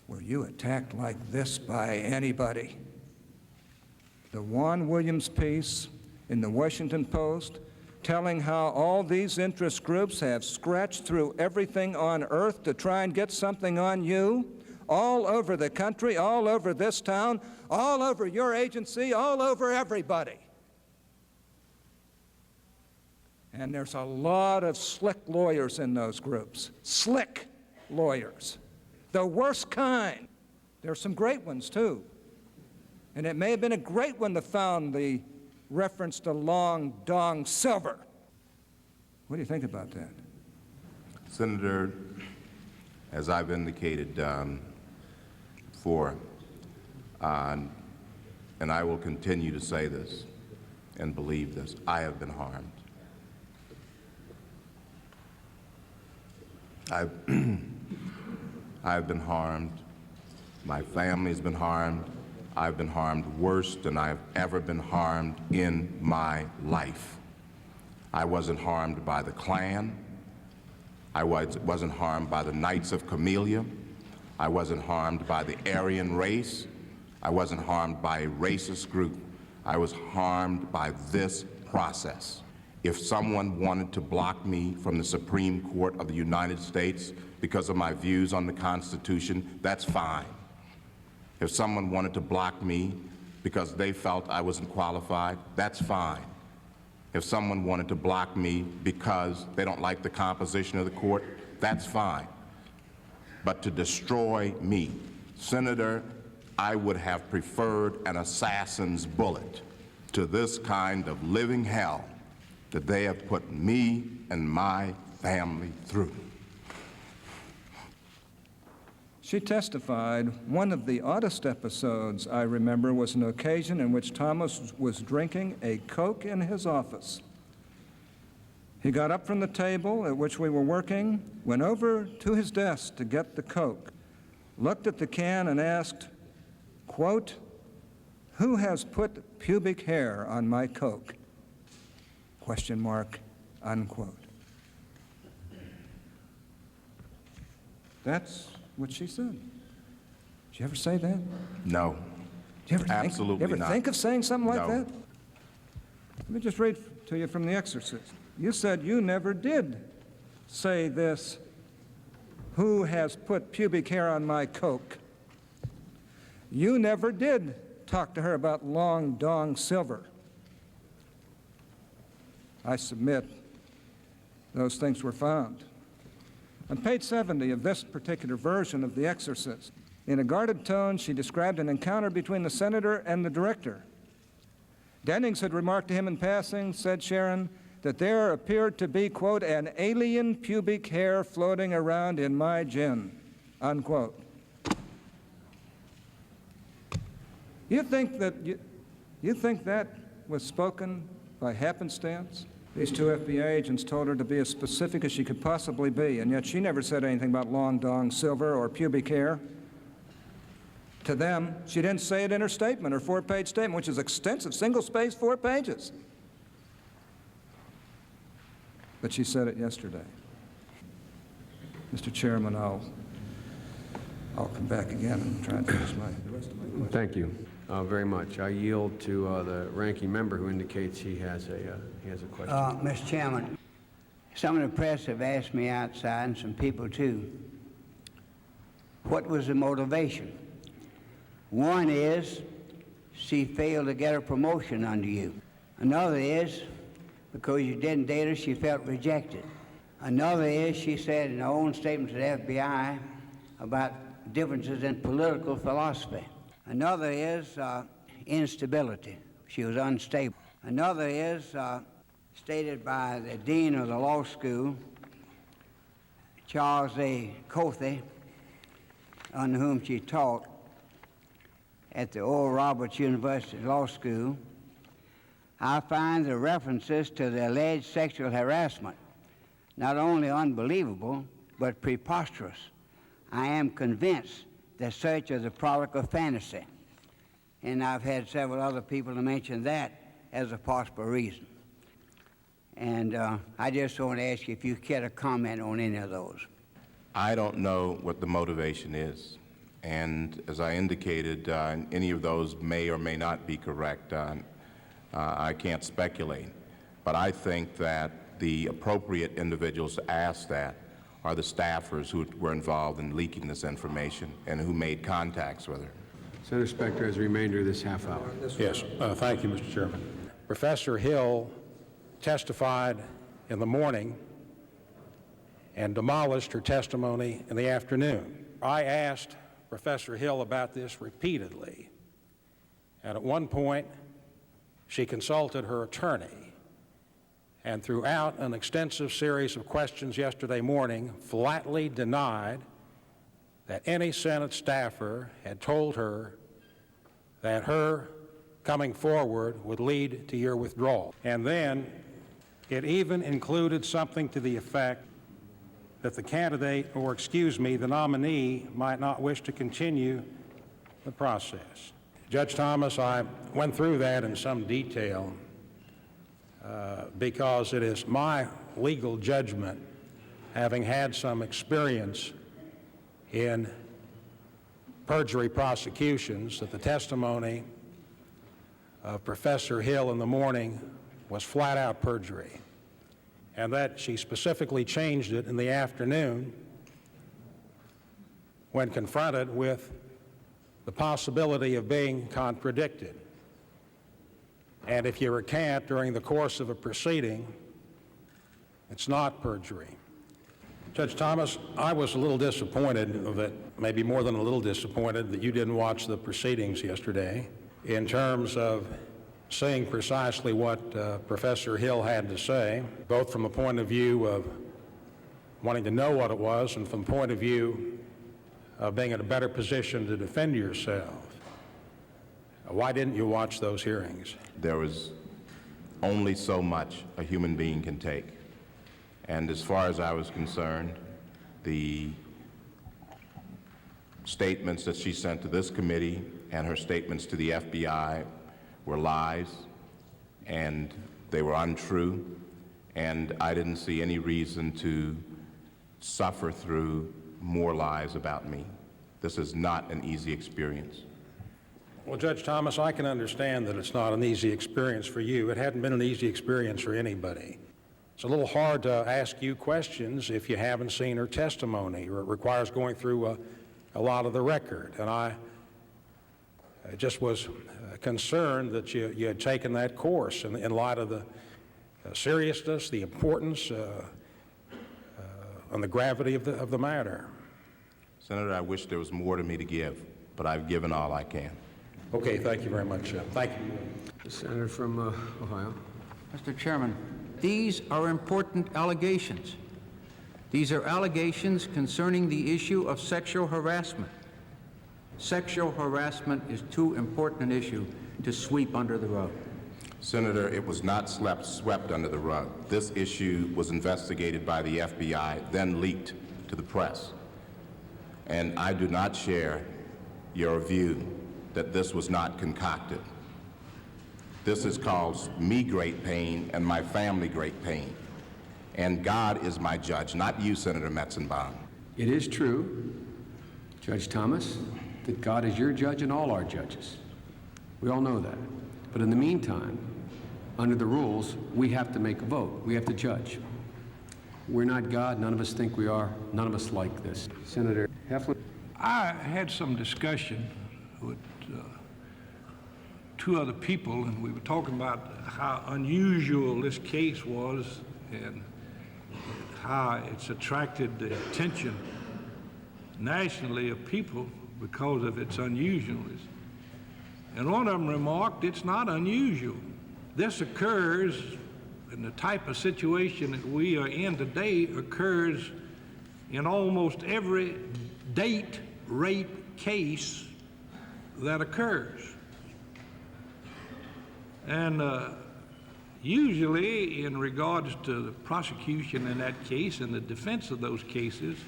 were you attacked like this by anybody. The Juan Williams piece in the Washington Post telling how all these interest groups have scratched through everything on earth to try and get something on you, all over the country, all over this town, all over your agency, all over everybody. And there's a lot of slick lawyers in those groups. Slick lawyers. The worst kind. There's some great ones, too. And it may have been a great one that found the reference to long dong silver. What do you think about that? Senator, as I've indicated before, and I will continue to say this and believe this, I have been harmed. I've been harmed. My family's been harmed. I've been harmed worse than I've ever been harmed in my life. I wasn't harmed by the Klan. I wasn't harmed by the Knights of Camellia. I wasn't harmed by the Aryan race. I wasn't harmed by a racist group. I was harmed by this process. If someone wanted to block me from the Supreme Court of the United States because of my views on the Constitution, that's fine. If someone wanted to block me because they felt I wasn't qualified, that's fine. If someone wanted to block me because they don't like the composition of the court, that's fine. But to destroy me, Senator, I would have preferred an assassin's bullet to this kind of living hell that they have put me and my family through. She testified, one of the oddest episodes I remember was an occasion in which Thomas was drinking a Coke in his office. He got up from the table at which we were working, went over to his desk to get the Coke, looked at the can and asked, quote, "Who has put pubic hair on my coke?" Question mark, unquote. That's what she said. Did you ever say that? No. Did you ever Absolutely ever not. think of saying something like No. that? Let me just read to you from The Exorcist. You said you never did say this, "Who has put pubic hair on my coke?" You never did talk to her about long dong silver. I submit those things were found. On page 70 of this particular version of The Exorcist, in a guarded tone, she described an encounter between the senator and the director. Dennings had remarked to him in passing, said Sharon, that there appeared to be, quote, "an alien pubic hair floating around in my gin," unquote. You think that was spoken by happenstance? These two FBI agents told her to be as specific as she could possibly be, and yet she never said anything about long dong silver or pubic hair. To them, she didn't say it in her statement, her 4-page statement, which is extensive, single-spaced 4 pages. But she said it yesterday. Mr. Chairman, I'll come back again and try and finish the rest of my question. Thank you very much. I yield to the ranking member who indicates he has a question. Mr. Chairman, some of the press have asked me outside, and some people too, what was the motivation? One is she failed to get a promotion under you. Another is because you didn't date her, she felt rejected. Another is she said in her own statement to the FBI about differences in political philosophy. Another is instability. She was unstable. Another is stated by the dean of the law school, Charles A. Cothe, under whom she taught at the Oral Roberts University Law School. I find the references to the alleged sexual harassment not only unbelievable, but preposterous. I am convinced that such is a product of fantasy, and I've had several other people to mention that as a possible reason. And I just want to ask you if you care to comment on any of those. I don't know what the motivation is. And as I indicated, any of those may or may not be correct. I can't speculate. But I think that the appropriate individuals to ask that are the staffers who were involved in leaking this information and who made contacts with her. Senator Specter has the remainder of this half hour. Yes, thank you, Mr. Chairman. Professor Hill testified in the morning and demolished her testimony in the afternoon. I asked Professor Hill about this repeatedly, and at one point she consulted her attorney, and throughout an extensive series of questions yesterday morning flatly denied that any Senate staffer had told her that her coming forward would lead to your withdrawal. And then it even included something to the effect that the candidate, or excuse me, the nominee, might not wish to continue the process. Judge Thomas, I went through that in some detail because it is my legal judgment, having had some experience in perjury prosecutions, that the testimony of Professor Hill in the morning was flat-out perjury, and that she specifically changed it in the afternoon when confronted with the possibility of being contradicted. And if you recant during the course of a proceeding, it's not perjury. Judge Thomas, I was a little disappointed that, maybe more than a little disappointed, that you didn't watch the proceedings yesterday in terms of saying precisely what Professor Hill had to say, both from the point of view of wanting to know what it was and from the point of view of being in a better position to defend yourself. Why didn't you watch those hearings? There was only so much a human being can take. And as far as I was concerned, the statements that she sent to this committee and her statements to the FBI were lies, and they were untrue, and I didn't see any reason to suffer through more lies about me. This is not an easy experience. Well, Judge Thomas, I can understand that it's not an easy experience for you. It hadn't been an easy experience for anybody. It's a little hard to ask you questions if you haven't seen her testimony, or it requires going through a lot of the record. And I just was concerned that you had taken that course in light of the seriousness, the importance, and the gravity of the matter. Senator, I wish there was more to me to give, but I've given all I can. Okay, thank you very much. Thank you. The senator from Ohio. Mr. Chairman, these are important allegations. These are allegations concerning the issue of sexual harassment. Sexual harassment is too important an issue to sweep under the rug. Senator, it was not swept under the rug. This issue was investigated by the FBI, then leaked to the press. And I do not share your view that this was not concocted. This has caused me great pain and my family great pain. And God is my judge, not you, Senator Metzenbaum. It is true, Judge Thomas, that God is your judge and all our judges. We all know that. But in the meantime, under the rules, we have to make a vote. We have to judge. We're not God. None of us think we are. None of us like this. Senator Heflin. I had some discussion with two other people, and we were talking about how unusual this case was and how it's attracted the attention nationally of people because of its unusualness. And one of them remarked, it's not unusual. This occurs, and the type of situation that we are in today occurs in almost every date rape case that occurs. And usually in regards to the prosecution in that case and the defense of those cases,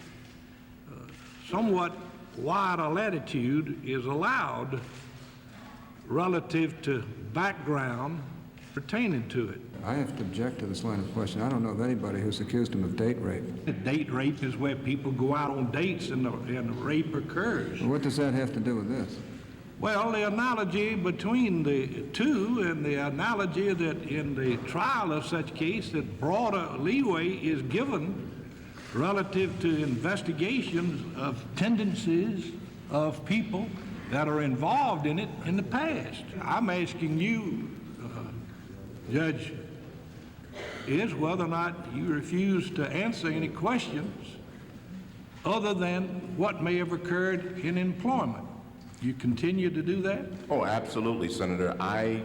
somewhat wider latitude is allowed relative to background pertaining to it. I have to object to this line of question. I don't know of anybody who's accused him of date rape. Date rape is where people go out on dates and the rape occurs. Well, what does that have to do with this? Well, the analogy between the two and the analogy that in the trial of such case that broader leeway is given relative to investigations of tendencies of people that are involved in it in the past. I'm asking you, Judge, is whether or not you refuse to answer any questions other than what may have occurred in employment. You continue to do that? Oh, absolutely, Senator. I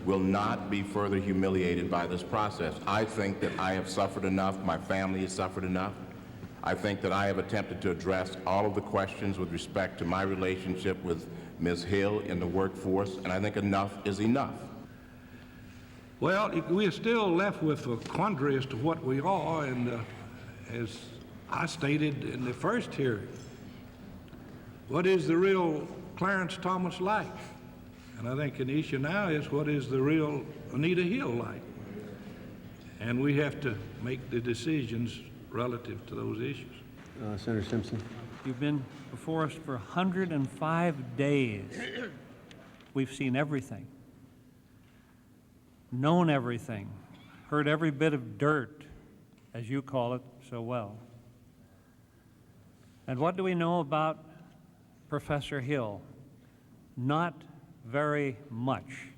will not be further humiliated by this process. I think that I have suffered enough, my family has suffered enough. I think that I have attempted to address all of the questions with respect to my relationship with Ms. Hill in the workforce, and I think enough is enough. Well, we're still left with a quandary as to what we are, and as I stated in the first hearing, what is the real Clarence Thomas like? And I think an issue now is what is the real Anita Hill like? And we have to make the decisions relative to those issues. Senator Simpson. You've been before us for 105 days. We've seen everything, known everything, heard every bit of dirt, as you call it so well. And what do we know about Professor Hill? Not very much.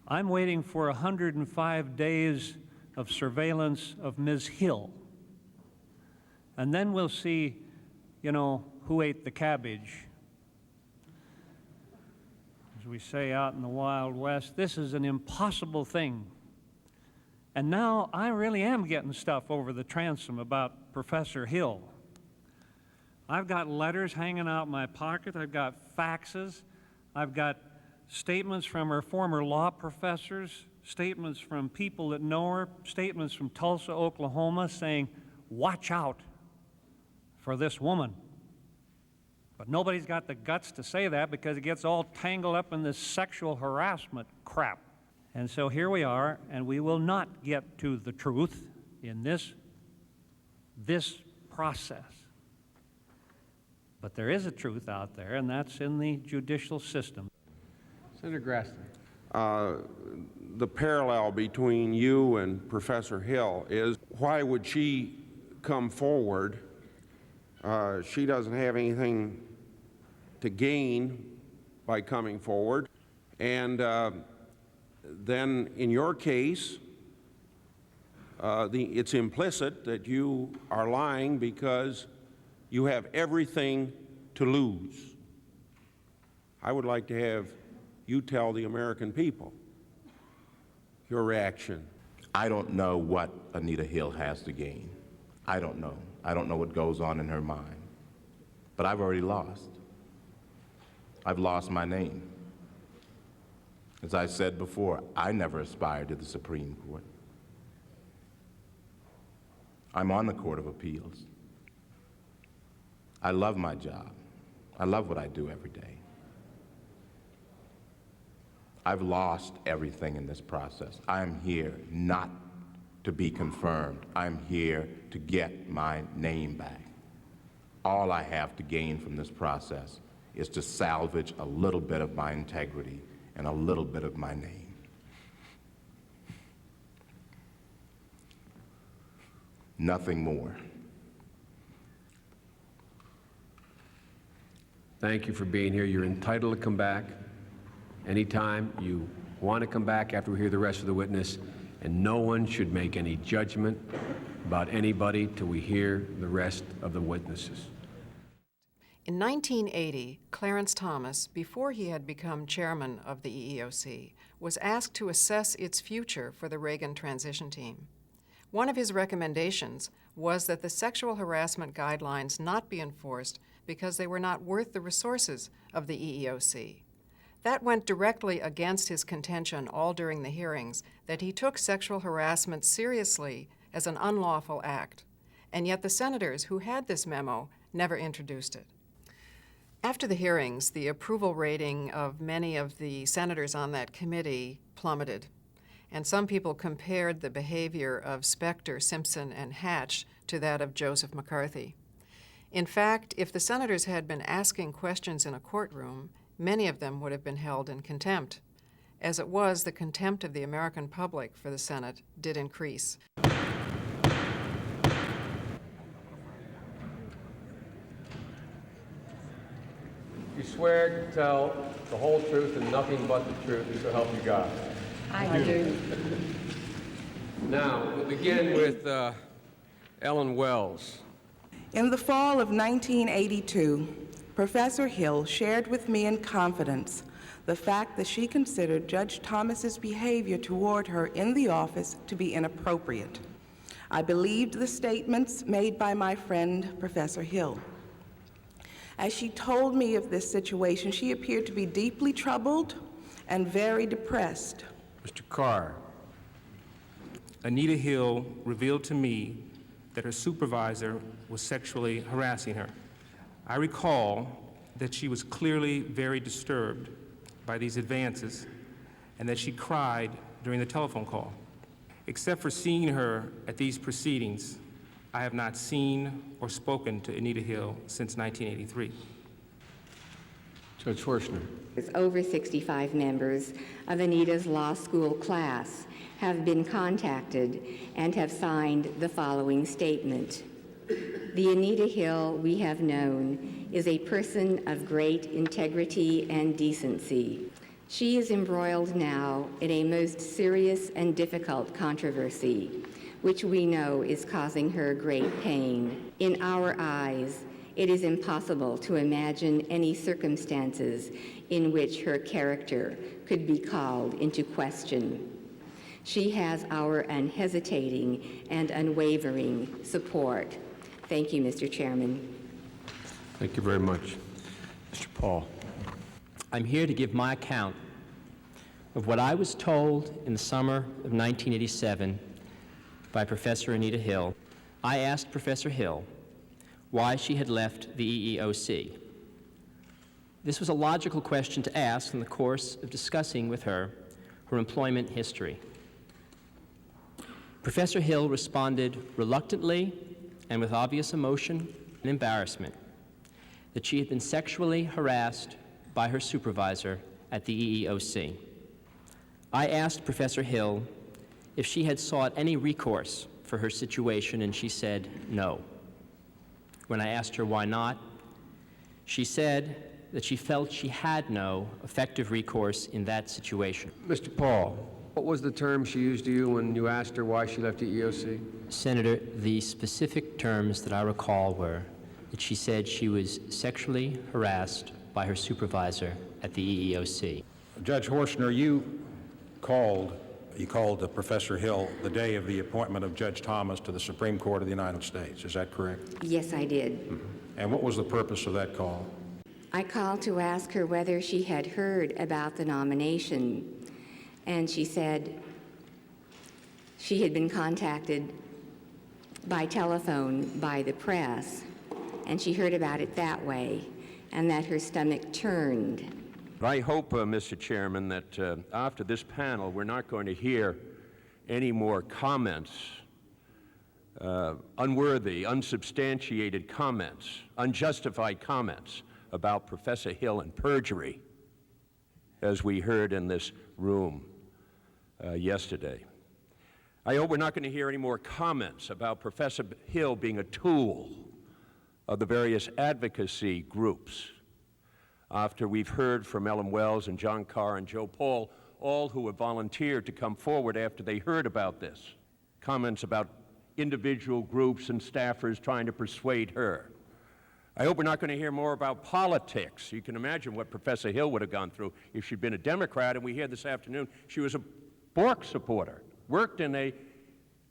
I'm waiting for 105 days of surveillance of Ms. Hill. And then we'll see, who ate the cabbage. As we say out in the Wild West, this is an impossible thing. And now I really am getting stuff over the transom about Professor Hill. I've got letters hanging out in my pocket. I've got faxes. I've got statements from her former law professors, statements from people that know her, statements from Tulsa, Oklahoma saying, watch out for this woman. But nobody's got the guts to say that because it gets all tangled up in this sexual harassment crap. And so here we are, and we will not get to the truth in this process. But there is a truth out there, and that's in the judicial system. Senator Grassley. The parallel between you and Professor Hill is, why would she come forward? She doesn't have anything to gain by coming forward. And then in your case, it's implicit that you are lying because you have everything to lose. I would like to have you tell the American people your reaction. I don't know what Anita Hill has to gain. I don't know. I don't know what goes on in her mind. But I've already lost. I've lost my name. As I said before, I never aspired to the Supreme Court. I'm on the Court of Appeals. I love my job. I love what I do every day. I've lost everything in this process. I'm here not to be confirmed. I'm here to get my name back. All I have to gain from this process is to salvage a little bit of my integrity and a little bit of my name. Nothing more. Thank you for being here. You're entitled to come back anytime you want to come back after we hear the rest of the witness, and no one should make any judgment about anybody till we hear the rest of the witnesses. In 1980, Clarence Thomas, before he had become chairman of the EEOC, was asked to assess its future for the Reagan transition team. One of his recommendations was that the sexual harassment guidelines not be enforced because they were not worth the resources of the EEOC. That went directly against his contention all during the hearings that he took sexual harassment seriously as an unlawful act, and yet the senators who had this memo never introduced it. After the hearings, the approval rating of many of the senators on that committee plummeted, and some people compared the behavior of Specter, Simpson, and Hatch to that of Joseph McCarthy. In fact, if the senators had been asking questions in a courtroom, many of them would have been held in contempt. As it was, the contempt of the American public for the Senate did increase. You swear to tell the whole truth and nothing but the truth, so help you God. I do. Now, we'll begin with Ellen Wells. In the fall of 1982, Professor Hill shared with me in confidence the fact that she considered Judge Thomas's behavior toward her in the office to be inappropriate. I believed the statements made by my friend, Professor Hill. As she told me of this situation, she appeared to be deeply troubled and very depressed. Mr. Carr. Anita Hill revealed to me that her supervisor was sexually harassing her. I recall that she was clearly very disturbed by these advances and that she cried during the telephone call. Except for seeing her at these proceedings, I have not seen or spoken to Anita Hill since 1983. Judge Horshner. Over 65 members of Anita's law school class have been contacted and have signed the following statement. The Anita Hill we have known is a person of great integrity and decency. She is embroiled now in a most serious and difficult controversy, which we know is causing her great pain. In our eyes, it is impossible to imagine any circumstances in which her character could be called into question. She has our unhesitating and unwavering support. Thank you, Mr. Chairman. Thank you very much. Mr. Paul. I'm here to give my account of what I was told in the summer of 1987 by Professor Anita Hill. I asked Professor Hill why she had left the EEOC. This was a logical question to ask in the course of discussing with her her employment history. Professor Hill responded reluctantly and with obvious emotion and embarrassment that she had been sexually harassed by her supervisor at the EEOC. I asked Professor Hill if she had sought any recourse for her situation, and she said no. When I asked her why not, she said that she felt she had no effective recourse in that situation. Mr. Paul, what was the term she used to you when you asked her why she left the EEOC? Senator, the specific terms that I recall were that she said she was sexually harassed by her supervisor at the EEOC. Judge Horstner, you called Professor Hill the day of the appointment of Judge Thomas to the Supreme Court of the United States. Is that correct? Yes, I did. Mm-hmm. And what was the purpose of that call? I called to ask her whether she had heard about the nomination, and she said she had been contacted by telephone by the press, and she heard about it that way, and that her stomach turned. I hope, Mr. Chairman, that after this panel, we're not going to hear any more comments, unworthy, unsubstantiated comments, unjustified comments about Professor Hill and perjury, as we heard in this room yesterday. I hope we're not going to hear any more comments about Professor Hill being a tool of the various advocacy groups, after we've heard from Ellen Wells and John Carr and Joe Paul, all who have volunteered to come forward after they heard about this. Comments about individual groups and staffers trying to persuade her. I hope we're not going to hear more about politics. You can imagine what Professor Hill would have gone through if she'd been a Democrat, and we hear this afternoon she was a Bork supporter, worked in a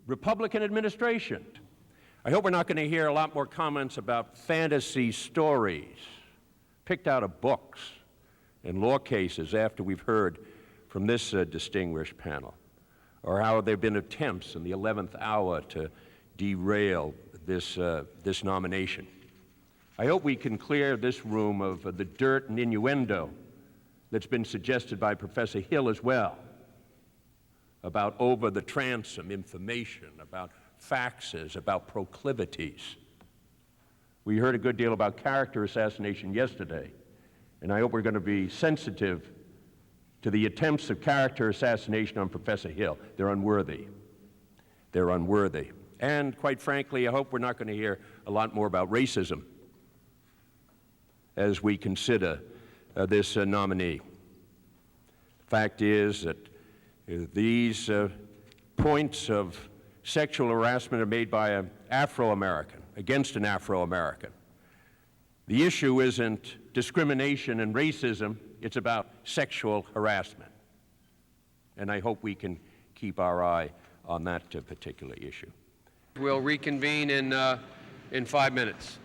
Republican administration. I hope we're not going to hear a lot more comments about fantasy stories picked out of books and law cases after we've heard from this distinguished panel, or how there have been attempts in the 11th hour to derail this nomination. I hope we can clear this room of the dirt and innuendo that's been suggested by Professor Hill as well, about over the transom information, about faxes, about proclivities. We heard a good deal about character assassination yesterday, and I hope we're going to be sensitive to the attempts of character assassination on Professor Hill. They're unworthy. They're unworthy. And quite frankly, I hope we're not going to hear a lot more about racism as we consider this nominee. The fact is that these points of sexual harassment are made by an Afro-American against an Afro-American. The issue isn't discrimination and racism, it's about sexual harassment. And I hope we can keep our eye on that particular issue. We'll reconvene in 5 minutes.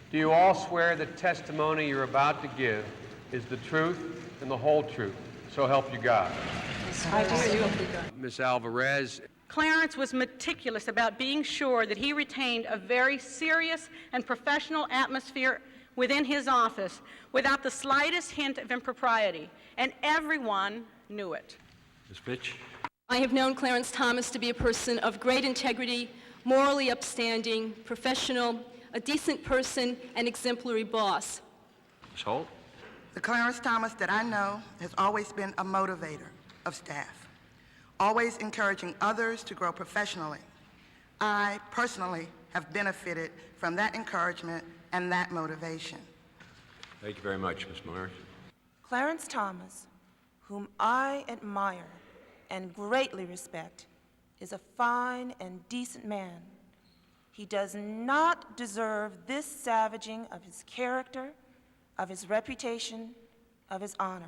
Do you all swear the testimony you're about to give is the truth and the whole truth? So help you God. I do. Ms. Alvarez. Clarence was meticulous about being sure that he retained a very serious and professional atmosphere within his office without the slightest hint of impropriety, and everyone knew it. Ms. Fitch. I have known Clarence Thomas to be a person of great integrity, morally upstanding, professional, a decent person, and exemplary boss. Ms. Holt. The Clarence Thomas that I know has always been a motivator of staff, always encouraging others to grow professionally. I personally have benefited from that encouragement and that motivation. Thank you very much, Ms. Myers. Clarence Thomas, whom I admire and greatly respect, is a fine and decent man. He does not deserve this savaging of his character, of his reputation, of his honor.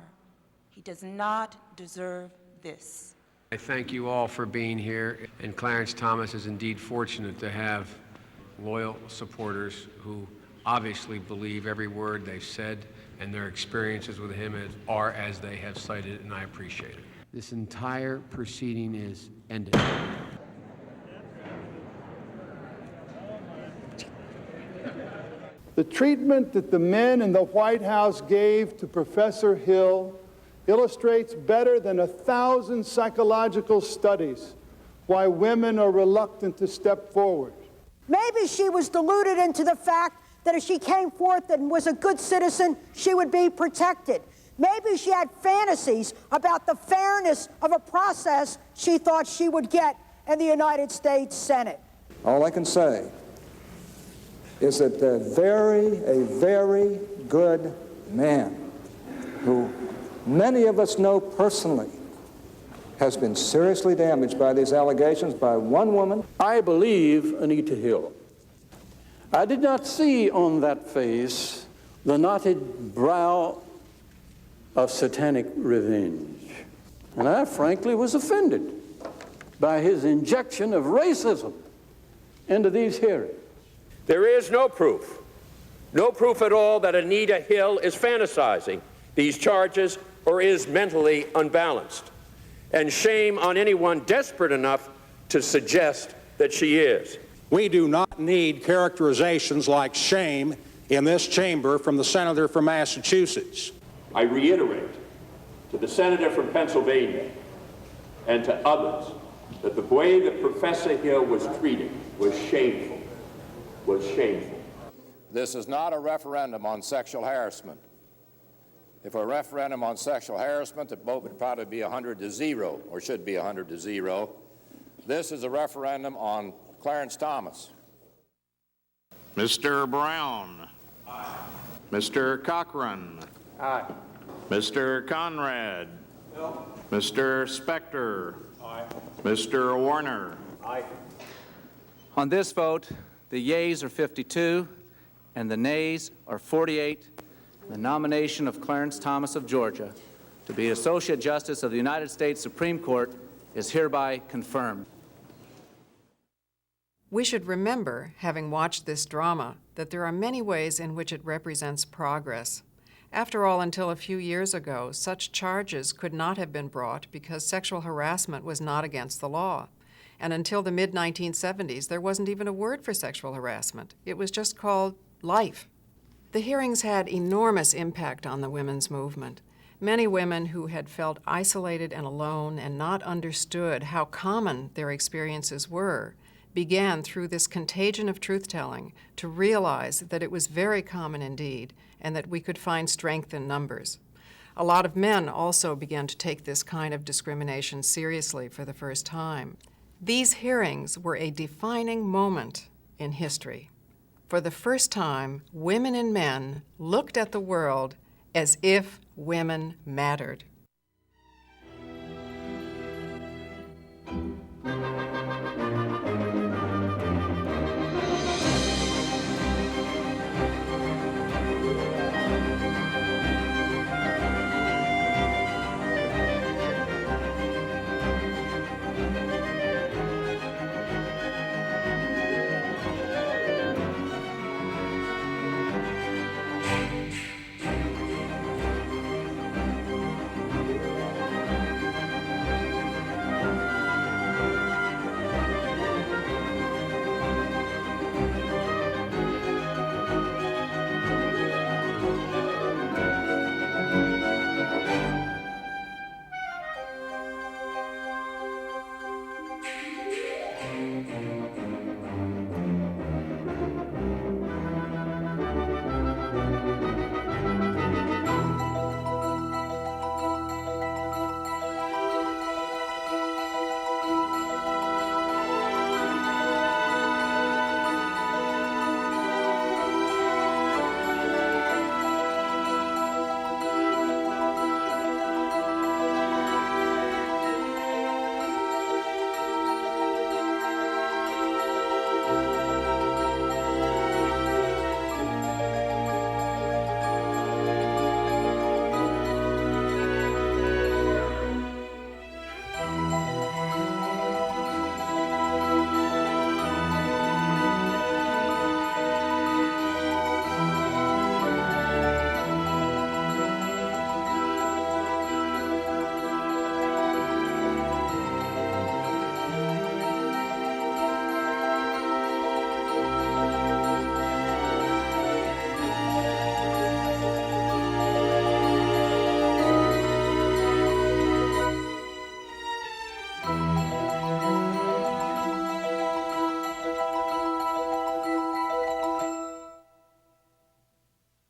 He does not deserve this. I thank you all for being here, and Clarence Thomas is indeed fortunate to have loyal supporters who obviously believe every word they've said, and their experiences with him are as they have cited, and I appreciate it. This entire proceeding is ended. The treatment that the men in the White House gave to Professor Hill illustrates better than 1,000 psychological studies why women are reluctant to step forward. Maybe she was deluded into the fact that if she came forth and was a good citizen, she would be protected. Maybe she had fantasies about the fairness of a process she thought she would get in the United States Senate. All I can say is that a very good man who many of us know personally has been seriously damaged by these allegations by one woman. I believe Anita Hill. I did not see on that face the knotted brow of satanic revenge. And I frankly was offended by his injection of racism into these hearings. There is no proof at all that Anita Hill is fantasizing these charges or is mentally unbalanced. And shame on anyone desperate enough to suggest that she is. We do not need characterizations like shame in this chamber from the senator from Massachusetts. I reiterate to the senator from Pennsylvania and to others that the way that Professor Hill was treated was shameful, This is not a referendum on sexual harassment. If a referendum on sexual harassment, the vote would probably be 100-0, or should be 100-0. This is a referendum on Clarence Thomas. Mr. Brown. Aye. Mr. Cochran. Aye. Mr. Conrad. No. Mr. Spector. Aye. Mr. Warner. Aye. On this vote, the yeas are 52 and the nays are 48. The nomination of Clarence Thomas of Georgia to be Associate Justice of the United States Supreme Court is hereby confirmed. We should remember, having watched this drama, that there are many ways in which it represents progress. After all, until a few years ago, such charges could not have been brought because sexual harassment was not against the law. And until the mid-1970s, there wasn't even a word for sexual harassment. It was just called life. The hearings had enormous impact on the women's movement. Many women who had felt isolated and alone and not understood how common their experiences were began, through this contagion of truth-telling, to realize that it was very common indeed and that we could find strength in numbers. A lot of men also began to take this kind of discrimination seriously for the first time. These hearings were a defining moment in history. For the first time, women and men looked at the world as if women mattered.